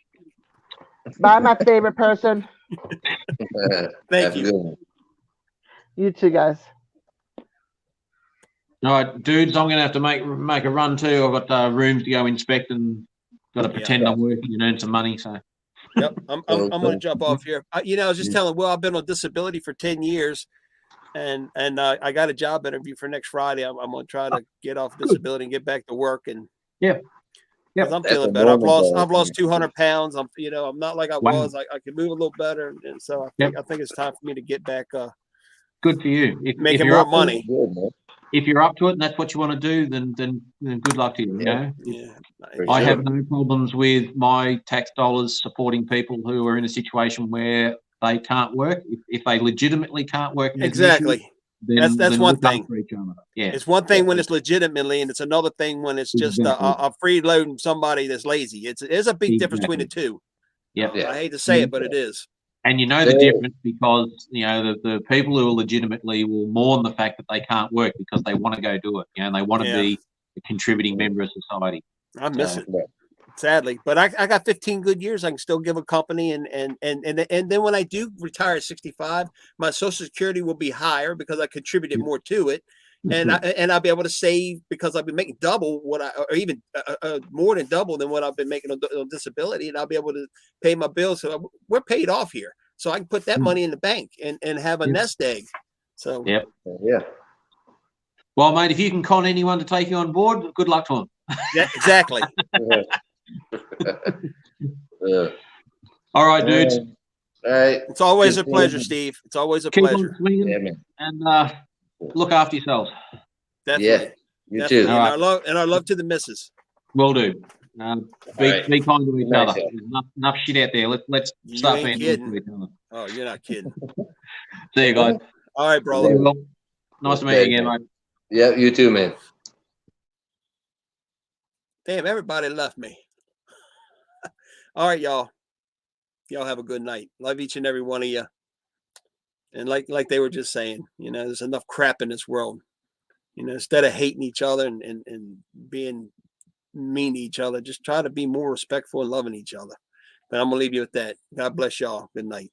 D: Bye, my favorite person.
A: Thank you.
D: You too, guys.
E: All right, dudes, I'm going to have to make a run too. I've got rooms to go inspect and got to pretend I'm working and earn some money. So.
A: Yep, I'm going to jump off here. I was just telling Will I've been on disability for 10 years, and I got a job interview for next Friday. I'm going to try to get off disability and get back to work. And because I'm feeling better. I've lost 200 pounds. I'm not like I was. I can move a little better, and so I think it's time for me to get back.
E: Good for you.
A: Making more money.
E: If you're up to it and that's what you want to do, then good luck to you. I have no problems with my tax dollars supporting people who are in a situation where they can't work. If they legitimately can't work,
A: exactly. That's one thing.
E: Yeah,
A: it's one thing when it's legitimately, and it's another thing when it's just a freeloading somebody that's lazy. There's a big difference between the two.
E: Yeah,
A: I hate to say it, but it is.
E: And you know the difference because the people who are legitimately will mourn the fact that they can't work because they want to go do it. And they want to be a contributing member of society.
A: I miss it, sadly. But I got 15 good years. I can still give a company, and then when I do retire at 65, my Social Security will be higher because I contributed more to it, and I'll be able to save because I've been making double what or even more than double than what I've been making on disability, and I'll be able to pay my bills. So we're paid off here, so I can put that money in the bank and have a nest egg. So
B: yeah.
E: Well, mate, if you can con anyone to take you on board, good luck to them.
A: Yeah, exactly.
E: All right, dudes.
B: All right.
A: It's always a pleasure, Steve. It's always a pleasure.
E: And look after yourselves.
A: Definitely.
B: Yeah, you too.
A: And our love to the missus.
E: Will do. Be kind to each other. There's enough shit out there. Let's start being good to each other.
A: Oh, you're not kidding.
E: See you guys.
A: All right, brother.
E: Nice to meet you again, mate.
B: Yeah, you too, man.
A: Damn, everybody left me. All right, y'all. Y'all have a good night. Love each and every one of you. And like they were just saying, there's enough crap in this world. You know, instead of hating each other and being mean to each other, just try to be more respectful and loving each other. But I'm gonna leave you with that. God bless y'all. Good night.